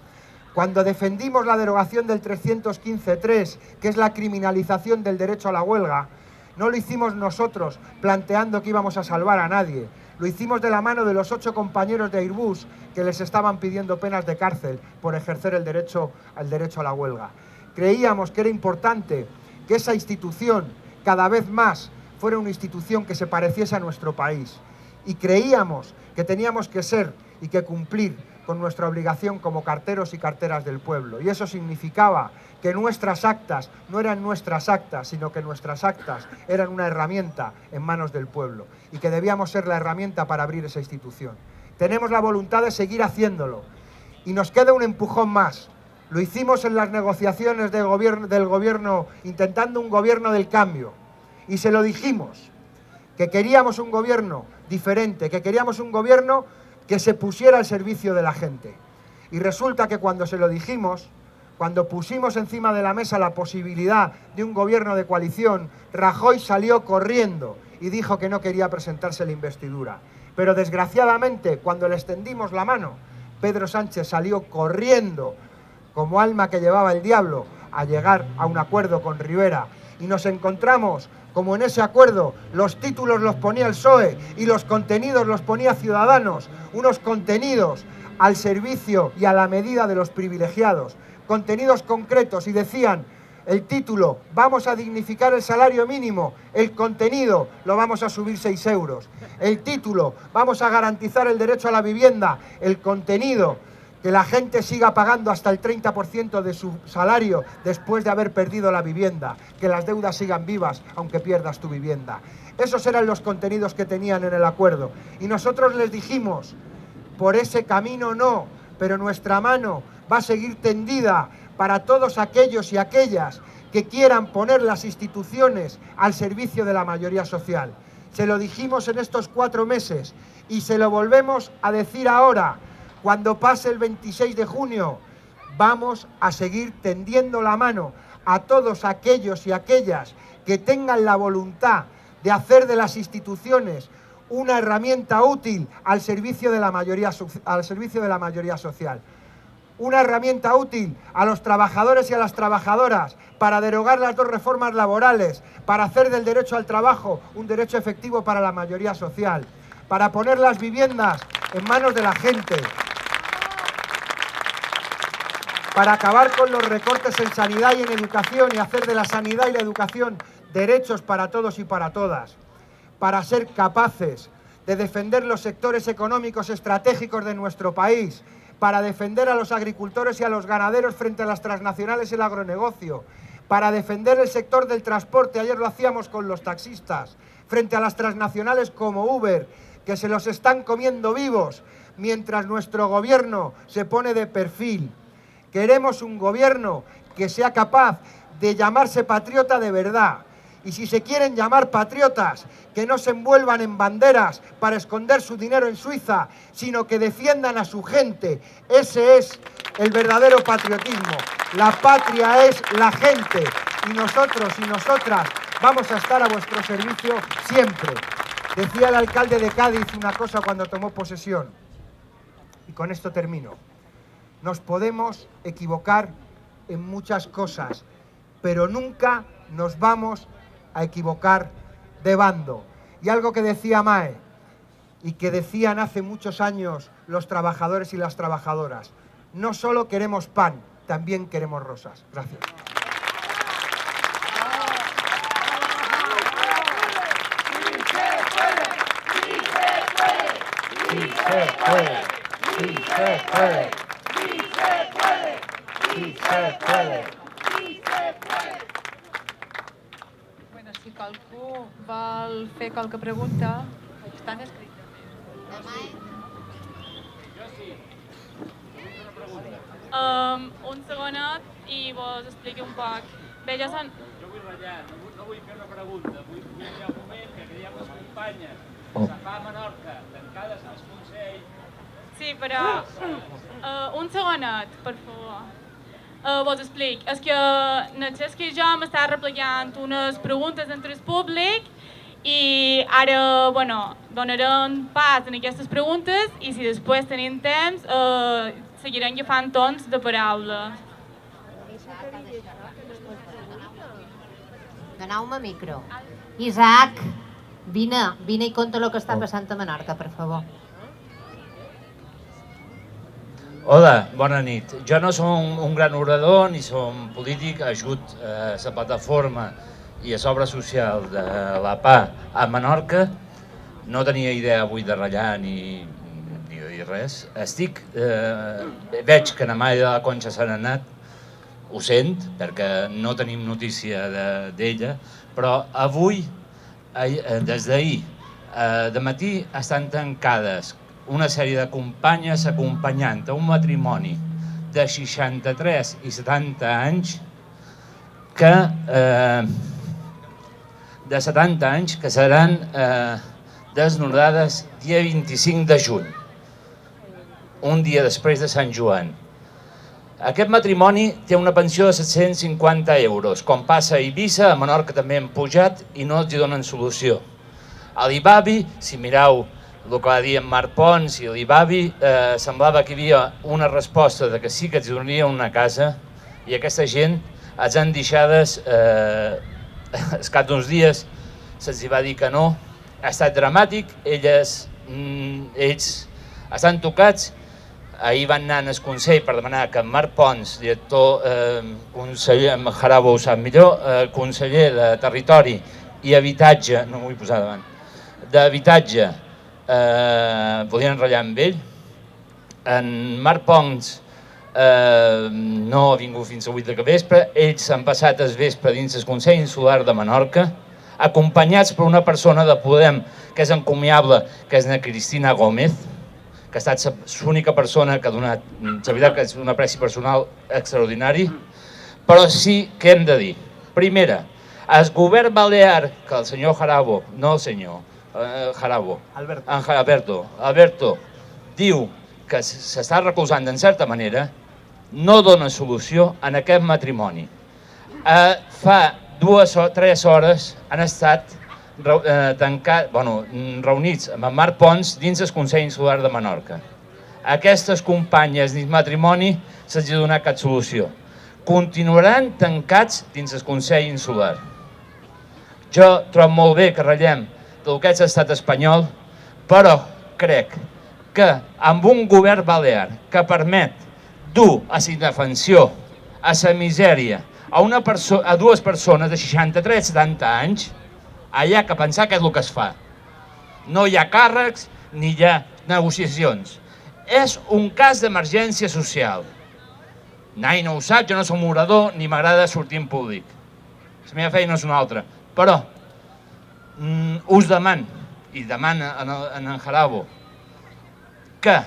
Cuando defendimos la derogación del 315.3, que es la criminalización del derecho a la huelga, no lo hicimos nosotros planteando que íbamos a salvar a nadie. Lo hicimos de la mano de los 8 compañeros de Airbus que les estaban pidiendo penas de cárcel por ejercer el derecho a la huelga. Creíamos que era importante que esa institución cada vez más fuera una institución que se pareciese a nuestro país. Y creíamos que teníamos que ser y que cumplir con nuestra obligación como carteros y carteras del pueblo. Y eso significaba que nuestras actas no eran nuestras actas, sino que nuestras actas eran una herramienta en manos del pueblo y que debíamos ser la herramienta para abrir esa institución. Tenemos la voluntad de seguir haciéndolo y nos queda un empujón más. lo hicimos en las negociaciones del gobierno, intentando un gobierno del cambio. Y se lo dijimos, que queríamos un gobierno diferente, que queríamos un gobierno que se pusiera al servicio de la gente. Y resulta que cuando se lo dijimos, cuando pusimos encima de la mesa la posibilidad de un gobierno de coalición, Rajoy salió corriendo y dijo que no quería presentarse a la investidura. Pero desgraciadamente, cuando le extendimos la mano, Pedro Sánchez salió corriendo, como alma que llevaba el diablo, a llegar a un acuerdo con Rivera. Y nos encontramos, como en ese acuerdo, los títulos los ponía el PSOE y los contenidos los ponía Ciudadanos, unos contenidos al servicio y a la medida de los privilegiados, contenidos concretos, y decían: el título, vamos a dignificar el salario mínimo; el contenido, lo vamos a subir 6 euros. El título, vamos a garantizar el derecho a la vivienda; el contenido, que la gente siga pagando hasta el 30% de su salario después de haber perdido la vivienda, que las deudas sigan vivas aunque pierdas tu vivienda. Esos eran los contenidos que tenían en el acuerdo. Y nosotros les dijimos: por ese camino no, pero nuestra mano va a seguir tendida para todos aquellos y aquellas que quieran poner las instituciones al servicio de la mayoría social. Se lo dijimos en estos 4 meses y se lo volvemos a decir ahora. Cuando pase el 26 de junio, vamos a seguir tendiendo la mano a todos aquellos y aquellas que tengan la voluntad de hacer de las instituciones una herramienta útil al servicio de la mayoría social. Una herramienta útil a los trabajadores y a las trabajadoras para derogar las 2 reformas laborales, para hacer del derecho al trabajo un derecho efectivo para la mayoría social, para poner las viviendas en manos de la gente, para acabar con los recortes en sanidad y en educación y hacer de la sanidad y la educación derechos para todos y para todas, para ser capaces de defender los sectores económicos estratégicos de nuestro país, para defender a los agricultores y a los ganaderos frente a las transnacionales y el agronegocio, para defender el sector del transporte, ayer lo hacíamos con los taxistas, frente a las transnacionales como Uber, que se los están comiendo vivos, mientras nuestro gobierno se pone de perfil. Queremos un gobierno que sea capaz de llamarse patriota de verdad. Y si se quieren llamar patriotas, que no se envuelvan en banderas para esconder su dinero en Suiza, sino que defiendan a su gente. Ese es el verdadero patriotismo. La patria es la gente. Y nosotros y nosotras vamos a estar a vuestro servicio siempre. Decía el alcalde de Cádiz una cosa cuando tomó posesión. Y con esto termino. Nos podemos equivocar en muchas cosas, pero nunca nos vamos a equivocar de bando. Y algo que decía Mae, y que decían hace muchos años los trabajadores y las trabajadoras: no solo queremos pan, también queremos rosas. Gracias. Sí se puede, sí se puede, sí se puede. Bueno, si qualcú vol fer qualque pregunta, estan escrites. Un segonet i vos expliqui un poc. Bé, jo vull ratllar, no vull fer una pregunta, vull fer un moment que creiem les companyes se fa a Menorca, tancades als Consells. Sí, però un segonet, per favor. Vos explico. És que Natxesc i jo m'estava replegant unes preguntes entre el públic i ara, bueno, donarem pas en aquestes preguntes i si després tenim temps seguirem agafant torns de paraula. Doneu-me micro. Isaac, vine i conta el que està passant a Menorca, per favor. Hola, bona nit. Jo no som un gran orador ni som polític, ajut a la plataforma i a l'obra social de la PA a Menorca. No tenia idea avui de ratllar ni dir res. Veig que na Maia de la Conxa s'han anat, ho sent, perquè no tenim notícia d'ella, però avui, des d'ahir, de matí estan tancades una sèrie de companyes acompanyant a un matrimoni de 63 i 70 anys que seran desnodades dia 25 de juny, un dia després de Sant Joan. Aquest matrimoni té una pensió de 750 euros. Com passa a Eivissa, a Menorca també han pujat i no els hi donen solució. A l'Ibavi, si mireu el que va dir en Marc Pons i l'Ibavi, semblava que hi havia una resposta de que sí que els donaria una casa i aquesta gent els han deixades, al cap d'uns dies se'ls va dir que no. Ha estat dramàtic, ells estan tocats. Ahir van anar al Consell per demanar que en Marc Pons, director, conseller, en Jarabo ho sap millor, conseller de Territori i Habitatge, no m'ho vull posar davant, d'Habitatge, podien ratllar amb ell. En Marc Pons no ha vingut fins a 8 de vespre, ells han passat el vespre dins el Consell Insular de Menorca, acompanyats per una persona de Podem que és encomiable, que és la Cristina Gómez, que ha estat l'única persona que ha donat, la veritat que és un apreci personal extraordinari, però sí que hem de dir. Primera, el govern balear, que el senyor Jarabo, no el senyor, Jarabo, Alberto, diu que s'està recolzant en certa manera, no dona solució en aquest matrimoni. Fa 2 o 3 hores han estat reunits amb en Marc Pons dins el Consell Insular de Menorca. Aquestes companyes dins matrimoni se'ls ha donat cap solució. Continuaran tancats dins el Consell Insular. Jo trobo molt bé que ratllem del que és l'estat espanyol, però crec que amb un govern balear que permet dur a la indefensió, a la misèria, a dues persones de 63-70 anys, allà que pensar què és el que es fa. No hi ha càrrecs ni hi ha negociacions. És un cas d'emergència social. Nadie no ho sap, jo no soc orador ni m'agrada sortir en públic. La meva feina és una altra. Però us demano, i demana en Jarabo, que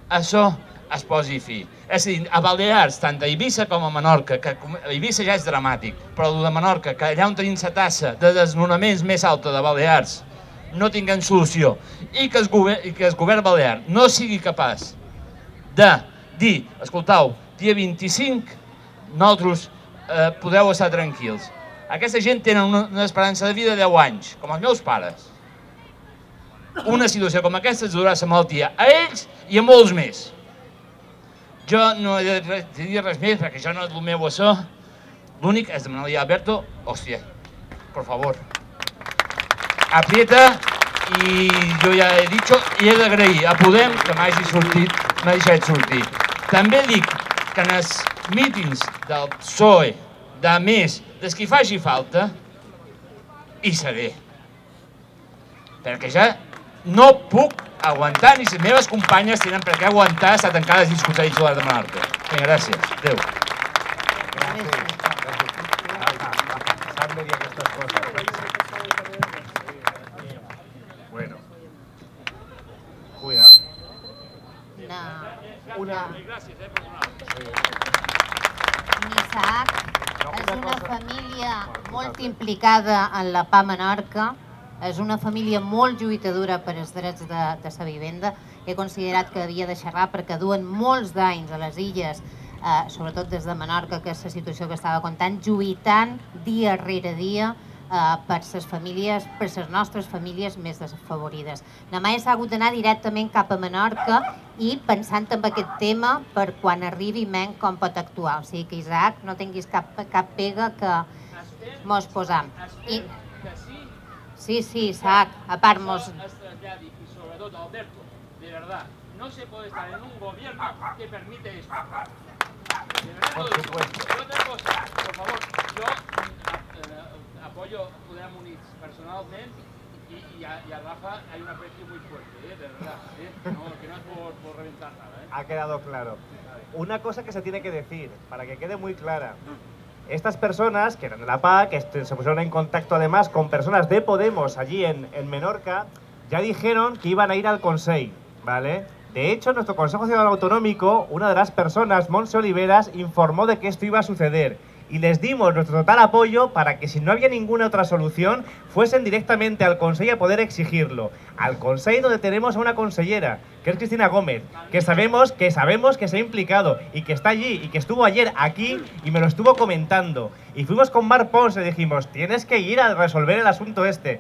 això es posi fi. És a dir, a Balears, tant a Eivissa com a Menorca, que a Eivissa ja és dramàtic, però el de Menorca, que allà on tenim la tassa de desnonaments més alta de Balears, no tinguen solució, i que el govern balear no sigui capaç de dir, escoltau, dia 25, nosaltres podeu estar tranquils. Aquesta gent tenen una esperança de vida de 10 anys, com els meus pares. Una situació com aquesta els durarà la malaltia a ells i a molts més. Jo no he de dir res més, perquè això no és el meu açò. L'únic és demanar-li a Alberto, hòstia, por favor, aprieta, i jo ja he dit i he d'agrair a Podem que m'hagi deixat sortir. També dic que en els mítings del PSOE, de més, des qui faci falta, hi seré. Perquè ja no puc aguantar, ni les meves companyes tenen per què aguantar estar tancades dins el Consell Insular de Menorca. Vinga, gràcies. Adéu. Bueno. Cuida. L'Isaac és una família molt implicada en la PA Menorca, és una família molt lluitadora per als drets de la vivenda. He considerat que havia de xerrar perquè duen molts d'anys a les illes, sobretot des de Menorca, que és la situació que estava contant, lluitant dia rere dia per les famílies, per les nostres famílies més desafavorides. Demà s'ha hagut d'anar directament cap a Menorca i pensant en aquest tema per quan arribi men com pot actuar. O sigui que, Isaac, no tinguis cap pega que mos posam. Sí, Isaac, a part mos... Y sobre todo, Alberto, de verdad, no se puede estar en un gobierno que permite esto. De verdad, por supuesto. Y otra cosa, por favor, yo apoyo a Podem Units personalmente y a Rafa hay un aprecio muy fuerte, de verdad, que no es por reventar nada. Ha quedado claro. Una cosa que se tiene que decir, para que quede muy clara. Estas personas, que eran de la PA, que se pusieron en contacto además con personas de Podemos allí en Menorca, ya dijeron que iban a ir al Consell, ¿vale? De hecho, nuestro Consejo Ciudadano Autonómico, una de las personas, Montse Oliveras, informó de que esto iba a suceder. Y les dimos nuestro total apoyo para que, si no había ninguna otra solución, fuesen directamente al Consell a poder exigirlo. Al Consell, donde tenemos a una consellera, que es Cristina Gómez, que sabemos que se ha implicado y que está allí y que estuvo ayer aquí y me lo estuvo comentando. Y fuimos con Marc Pons y dijimos, tienes que ir a resolver el asunto este.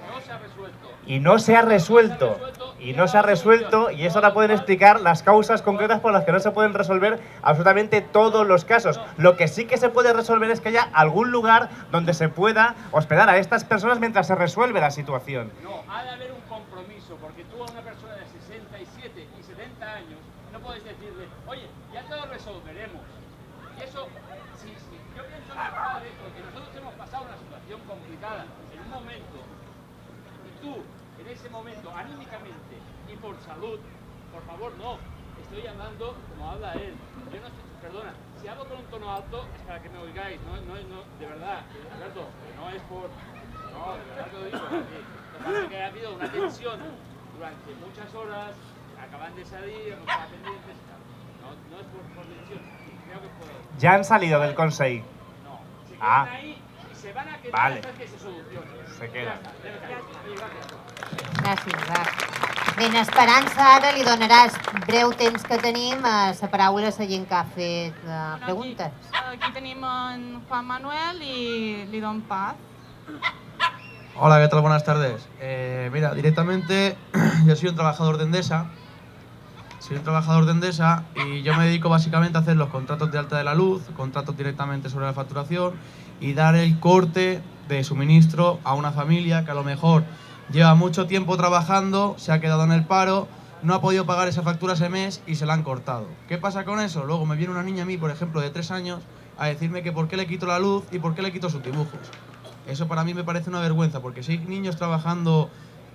Y no se ha resuelto. Y no se ha resuelto, y eso ahora pueden explicar las causas concretas por las que no se pueden resolver absolutamente todos los casos. Lo que sí que se puede resolver es que haya algún lugar donde se pueda hospedar a estas personas mientras se resuelve la situación. No, ha de haber un compromiso, porque tú a una persona de 67 y 70 años no puedes decirle, oye, ya te lo resolveremos. Y eso, si yo pienso en mi padre, porque nosotros hemos pasado una situación complicada en un momento, y tú, en ese momento, anímicamente y por salud, por favor, no. Estoy hablando como habla él. Yo no sé, perdona, si hablo con un tono alto es para que me oigáis, no, de verdad, Alberto, no es por... No, de verdad te lo digo. Lo que pasa es que ha habido una tensión durante muchas horas, acaban de salir, hemos estado pendientes, no es por tensión, creo que por... Ya han salido del Consell. No, se quedan ahí y se van a quedar hasta que se solucione. Se quedan. Gràcies, Marc. Bé, en Esperança, ara li donaràs breu temps que tenim a la paraula a la gent que ha fet preguntes. Aquí tenim en Juan Manuel y li doy paz. Hola, ¿qué tal? Buenas tardes. Mira, directamente yo soy un trabajador de Endesa. Soy un trabajador de Endesa y yo me dedico básicamente a hacer los contratos de alta de la luz, contratos directamente sobre la facturación y dar el corte de suministro a una familia que a lo mejor lleva mucho tiempo trabajando, se ha quedado en el paro, no ha podido pagar esa factura ese mes y se la han cortado. ¿Qué pasa con eso? Luego me viene una niña a mí, por ejemplo, de 3 años, a decirme que por qué le quito la luz y por qué le quito sus dibujos. Eso para mí me parece una vergüenza, porque si hay niños trabajando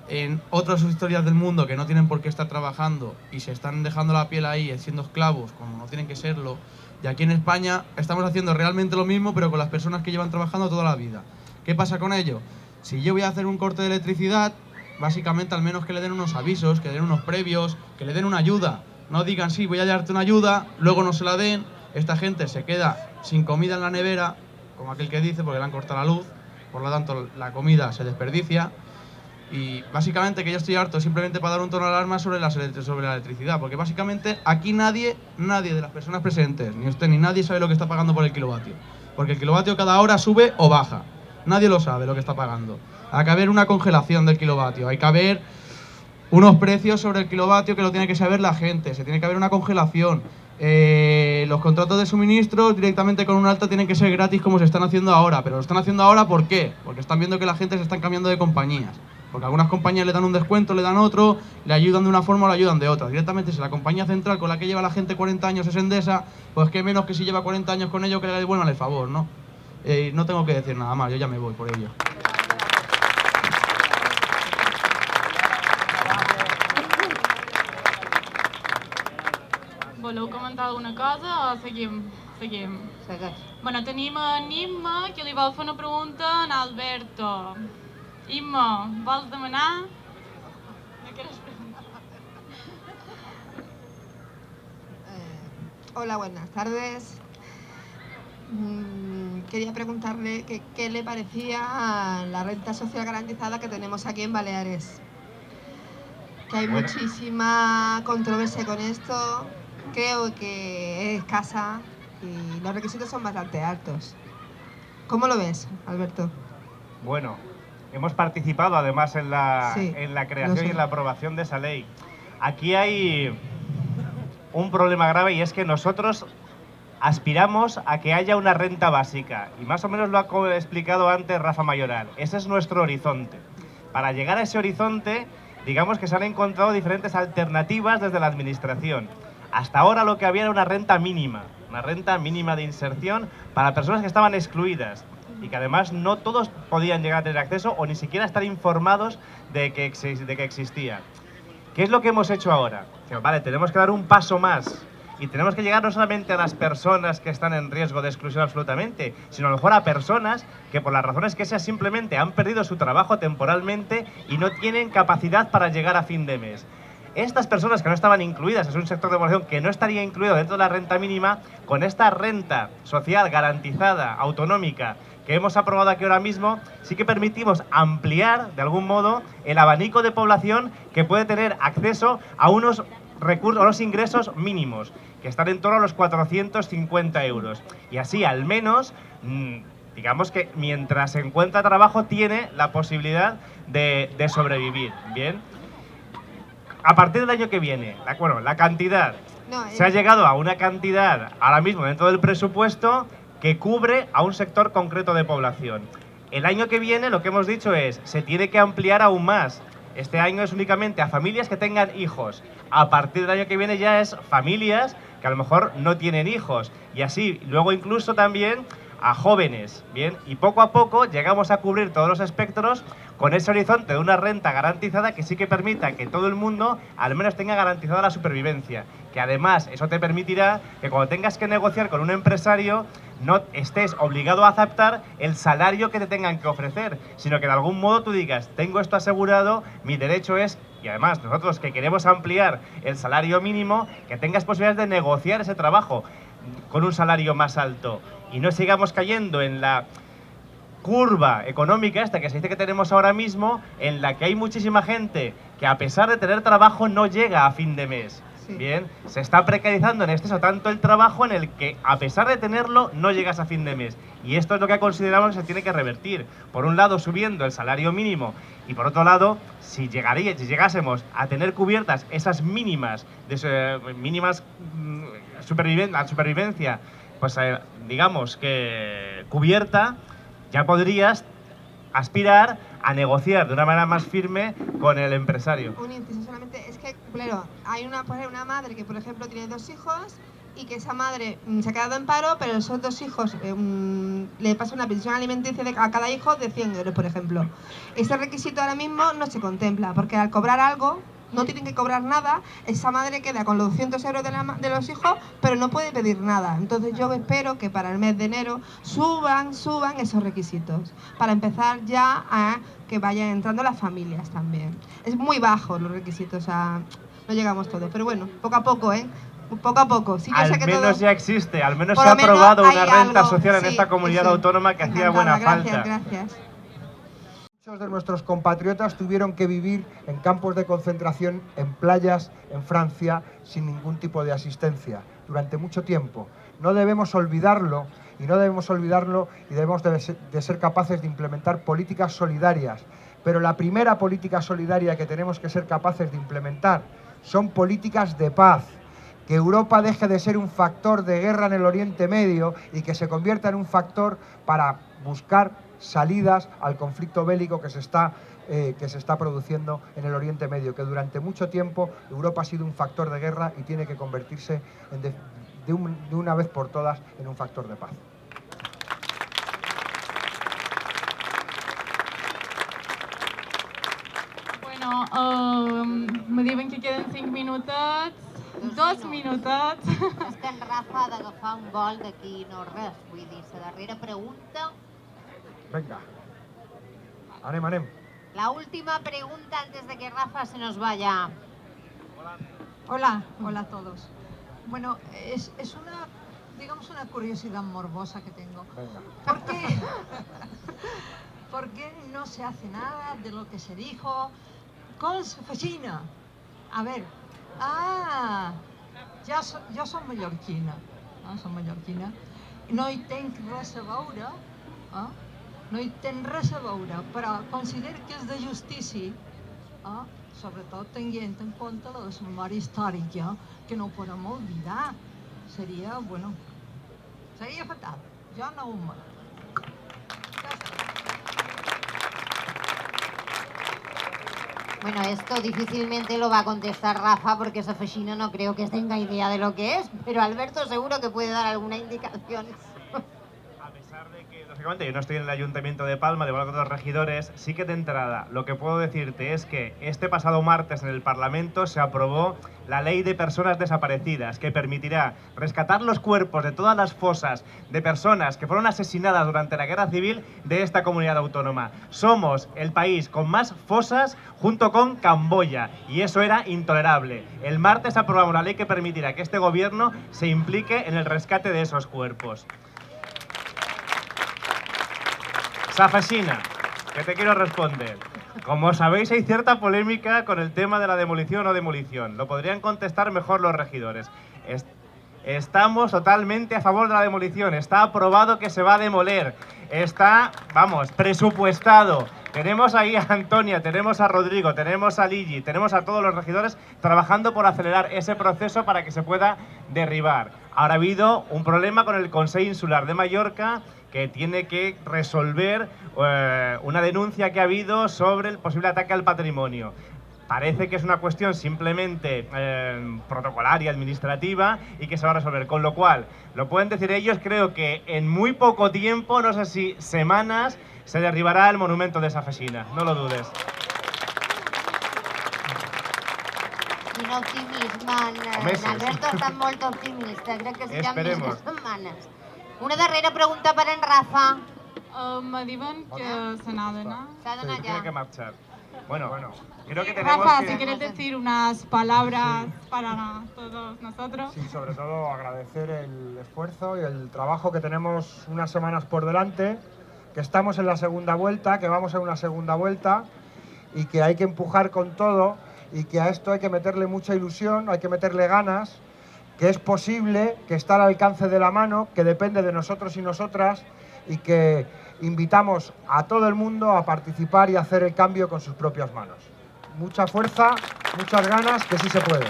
en otras historias del mundo que no tienen por qué estar trabajando y se están dejando la piel ahí siendo esclavos, como no tienen que serlo, y aquí en España estamos haciendo realmente lo mismo, pero con las personas que llevan trabajando toda la vida. ¿Qué pasa con ello? Si yo voy a hacer un corte de electricidad, básicamente al menos que le den unos avisos, que le den unos previos, que le den una ayuda. No digan, sí, voy a darte una ayuda, luego no se la den, esta gente se queda sin comida en la nevera, como aquel que dice, porque le han cortado la luz, por lo tanto la comida se desperdicia. Y básicamente que yo estoy harto simplemente para dar un tono de alarma sobre la electricidad, porque básicamente aquí nadie de las personas presentes, ni usted ni nadie sabe lo que está pagando por el kilovatio, porque el kilovatio cada hora sube o baja. Nadie lo sabe lo que está pagando. Hay que haber una congelación del kilovatio, hay que haber unos precios sobre el kilovatio que lo tiene que saber la gente, se tiene que haber una congelación. Los contratos de suministro directamente con un alta tienen que ser gratis como se están haciendo ahora, pero lo están haciendo ahora ¿por qué? Porque están viendo que la gente se están cambiando de compañías. Porque algunas compañías le dan un descuento, le dan otro, le ayudan de una forma o le ayudan de otra. Directamente si la compañía central con la que lleva la gente 40 años es Endesa, pues qué menos que si lleva 40 años con ello que le devuelvan el favor, ¿no? No tengo que decir nada más, yo ya me voy por ello. Voleu comentar alguna cosa o seguim? Segueix. Bueno, tenim en Imma, que li vol fer una pregunta a Alberto. Imma, vols demanar? No quieres preguntar. Hola, buenas tardes. Quería preguntarle qué le parecía la renta social garantizada que tenemos aquí en Baleares. Que hay muchísima controversia con esto, creo que es escasa y los requisitos son bastante altos. ¿Cómo lo ves, Alberto? Bueno, hemos participado además en la creación y en la aprobación de esa ley. Aquí hay un problema grave y es que nosotros aspiramos a que haya una renta básica y más o menos lo ha explicado antes Rafa Mayoral. Ese es nuestro horizonte. Para llegar a ese horizonte, digamos que se han encontrado diferentes alternativas desde la administración. Hasta ahora lo que había era una renta mínima de inserción para personas que estaban excluidas y que además no todos podían llegar a tener acceso o ni siquiera estar informados de que existía. ¿Qué es lo que hemos hecho ahora? Vale, tenemos que dar un paso más. Y tenemos que llegar no solamente a las personas que están en riesgo de exclusión absolutamente, sino a lo mejor a personas que por las razones que sean simplemente han perdido su trabajo temporalmente y no tienen capacidad para llegar a fin de mes. estas personas que no estaban incluidas, es un sector de población que no estaría incluido dentro de la renta mínima, con esta renta social garantizada, autonómica, que hemos aprobado aquí ahora mismo, sí que permitimos ampliar, de algún modo, el abanico de población que puede tener acceso a unos recursos, a unos ingresos mínimos, que están en torno a los 450 euros. Y así, al menos, digamos que mientras se encuentra trabajo, tiene la posibilidad de sobrevivir, ¿bien? A partir del año que viene, la cantidad, se ha llegado a una cantidad, ahora mismo dentro del presupuesto, que cubre a un sector concreto de población. El año que viene lo que hemos dicho es, se tiene que ampliar aún más. Este año es únicamente a familias que tengan hijos. A partir del año que viene ya es familias que a lo mejor no tienen hijos. Y así, luego incluso también a jóvenes, ¿bien? Y poco a poco llegamos a cubrir todos los espectros con ese horizonte de una renta garantizada que sí que permita que todo el mundo al menos tenga garantizada la supervivencia. Que además eso te permitirá que cuando tengas que negociar con un empresario no estés obligado a aceptar el salario que te tengan que ofrecer, sino que de algún modo tú digas, tengo esto asegurado, mi derecho es, y además nosotros que queremos ampliar el salario mínimo, que tengas posibilidades de negociar ese trabajo con un salario más alto y no sigamos cayendo en la curva económica esta que se dice que tenemos ahora mismo, en la que hay muchísima gente que a pesar de tener trabajo no llega a fin de mes. Bien, se está precarizando en exceso tanto el trabajo en el que a pesar de tenerlo no llegas a fin de mes. Y esto es lo que consideramos que se tiene que revertir. Por un lado subiendo el salario mínimo y por otro lado si llegásemos a tener cubiertas esas mínimas, la supervivencia, pues digamos que cubierta, ya podrías aspirar a negociar de una manera más firme con el empresario. Un inciso solamente, es que, claro, hay una madre que, por ejemplo, tiene 2 hijos y que esa madre se ha quedado en paro, pero esos 2 hijos le pasa una pensión alimenticia a cada hijo de 100 euros, por ejemplo. Ese requisito ahora mismo no se contempla, porque al cobrar algo, no tienen que cobrar nada, esa madre queda con los 200 euros de los hijos, pero no puede pedir nada. Entonces yo espero que para el mes de enero suban esos requisitos, para empezar ya a que vayan entrando las familias también. Es muy bajo los requisitos, o sea, no llegamos todos, pero bueno, poco a poco, poco a poco. Sí, al sé que menos todo, ya existe, al menos se ha aprobado una renta social en esta comunidad eso, autónoma que hacía buena falta. Gracias. Muchos de nuestros compatriotas tuvieron que vivir en campos de concentración, en playas, en Francia, sin ningún tipo de asistencia, durante mucho tiempo. No debemos olvidarlo y debemos de ser capaces de implementar políticas solidarias. Pero la primera política solidaria que tenemos que ser capaces de implementar son políticas de paz. Que Europa deje de ser un factor de guerra en el Oriente Medio y que se convierta en un factor para buscar salidas al conflicto bélico que se está produciendo en el Oriente Medio, que durante mucho tiempo Europa ha sido un factor de guerra y tiene que convertirse de una vez por todas en un factor de paz. Bueno, me diuen que queden 5 minutets. 2 minutets. És que en Rafa ha d'agafar un vol d'aquí no res, vull dir, la darrera pregunta. Venga, anem. La última pregunta antes de que Rafa se nos vaya. Hola a todos. Bueno, es una, digamos, una curiosidad morbosa que tengo. Venga. ¿Por qué no se hace nada de lo que se dijo con Feixina? A ver, jo som mallorquina, no hi tenc res a veure, però considero que és de justícia, sobretot tenint en compte la memòria històrica, que no podem oblidar. Seria fatal. Jo no ho mato. Bueno, esto difícilmente lo va a contestar Rafa porque esa Feixina no creo que tenga idea de lo que es, pero Alberto seguro que puede dar alguna indicación. A pesar de que, lógicamente, yo no estoy en el Ayuntamiento de Palma, de igual que otros regidores, sí que de entrada lo que puedo decirte es que este pasado martes en el Parlamento se aprobó la Ley de Personas Desaparecidas, que permitirá rescatar los cuerpos de todas las fosas de personas que fueron asesinadas durante la Guerra Civil de esta comunidad autónoma. Somos el país con más fosas junto con Camboya, y eso era intolerable. El martes aprobamos la ley que permitirá que este gobierno se implique en el rescate de esos cuerpos. Safashina, que te quiero responder. Como sabéis, hay cierta polémica con el tema de la demolición o no demolición. Lo podrían contestar mejor los regidores. Estamos totalmente a favor de la demolición. Está aprobado que se va a demoler. Está, vamos, presupuestado. Tenemos ahí a Antonia, tenemos a Rodrigo, tenemos a Ligi, tenemos a todos los regidores trabajando por acelerar ese proceso para que se pueda derribar. Ahora ha habido un problema con el Consell Insular de Mallorca, que tiene que resolver una denuncia que ha habido sobre el posible ataque al patrimonio. Parece que es una cuestión simplemente protocolaria, administrativa, y que se va a resolver. Con lo cual, lo pueden decir ellos, creo que en muy poco tiempo, no sé si semanas, se derribará el monumento de Safashina. No lo dudes. Quin optimisme, Alberto està molt optimista, crec que serà més de setmanes. Una darrera pregunta para en Rafa. Me diuen que se n'ha d'anar. S'ha d'anar Tiene ja. que marchar. Bueno, creo que tenemos Rafa, que... si quieres decir unas palabras para todos nosotros. Sí, sobre todo agradecer el esfuerzo y el trabajo que tenemos unas semanas por delante, que estamos en la segunda vuelta, que vamos a una segunda vuelta y que hay que empujar con todo y que a esto hay que meterle mucha ilusión, hay que meterle ganas, que es posible, que está al alcance de la mano, que depende de nosotros y nosotras y que invitamos a todo el mundo a participar y a hacer el cambio con sus propias manos. Mucha fuerza, muchas ganas, que sí se puede.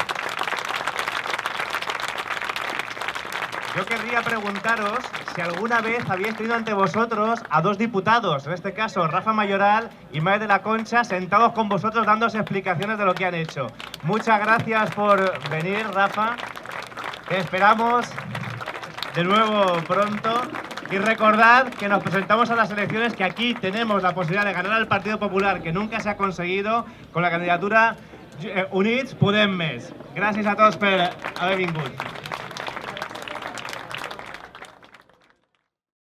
Yo querría preguntaros si alguna vez habíais tenido ante vosotros a dos diputados, en este caso Rafa Mayoral y Mae de la Concha, sentados con vosotros dándose explicaciones de lo que han hecho. Muchas gracias por venir, Rafa. Te esperamos de nuevo pronto. Y recordad que nos presentamos a las elecciones, que aquí tenemos la posibilidad de ganar al Partido Popular, que nunca se ha conseguido, con la candidatura Units Podem Més. Gràcies a tots per haver vingut.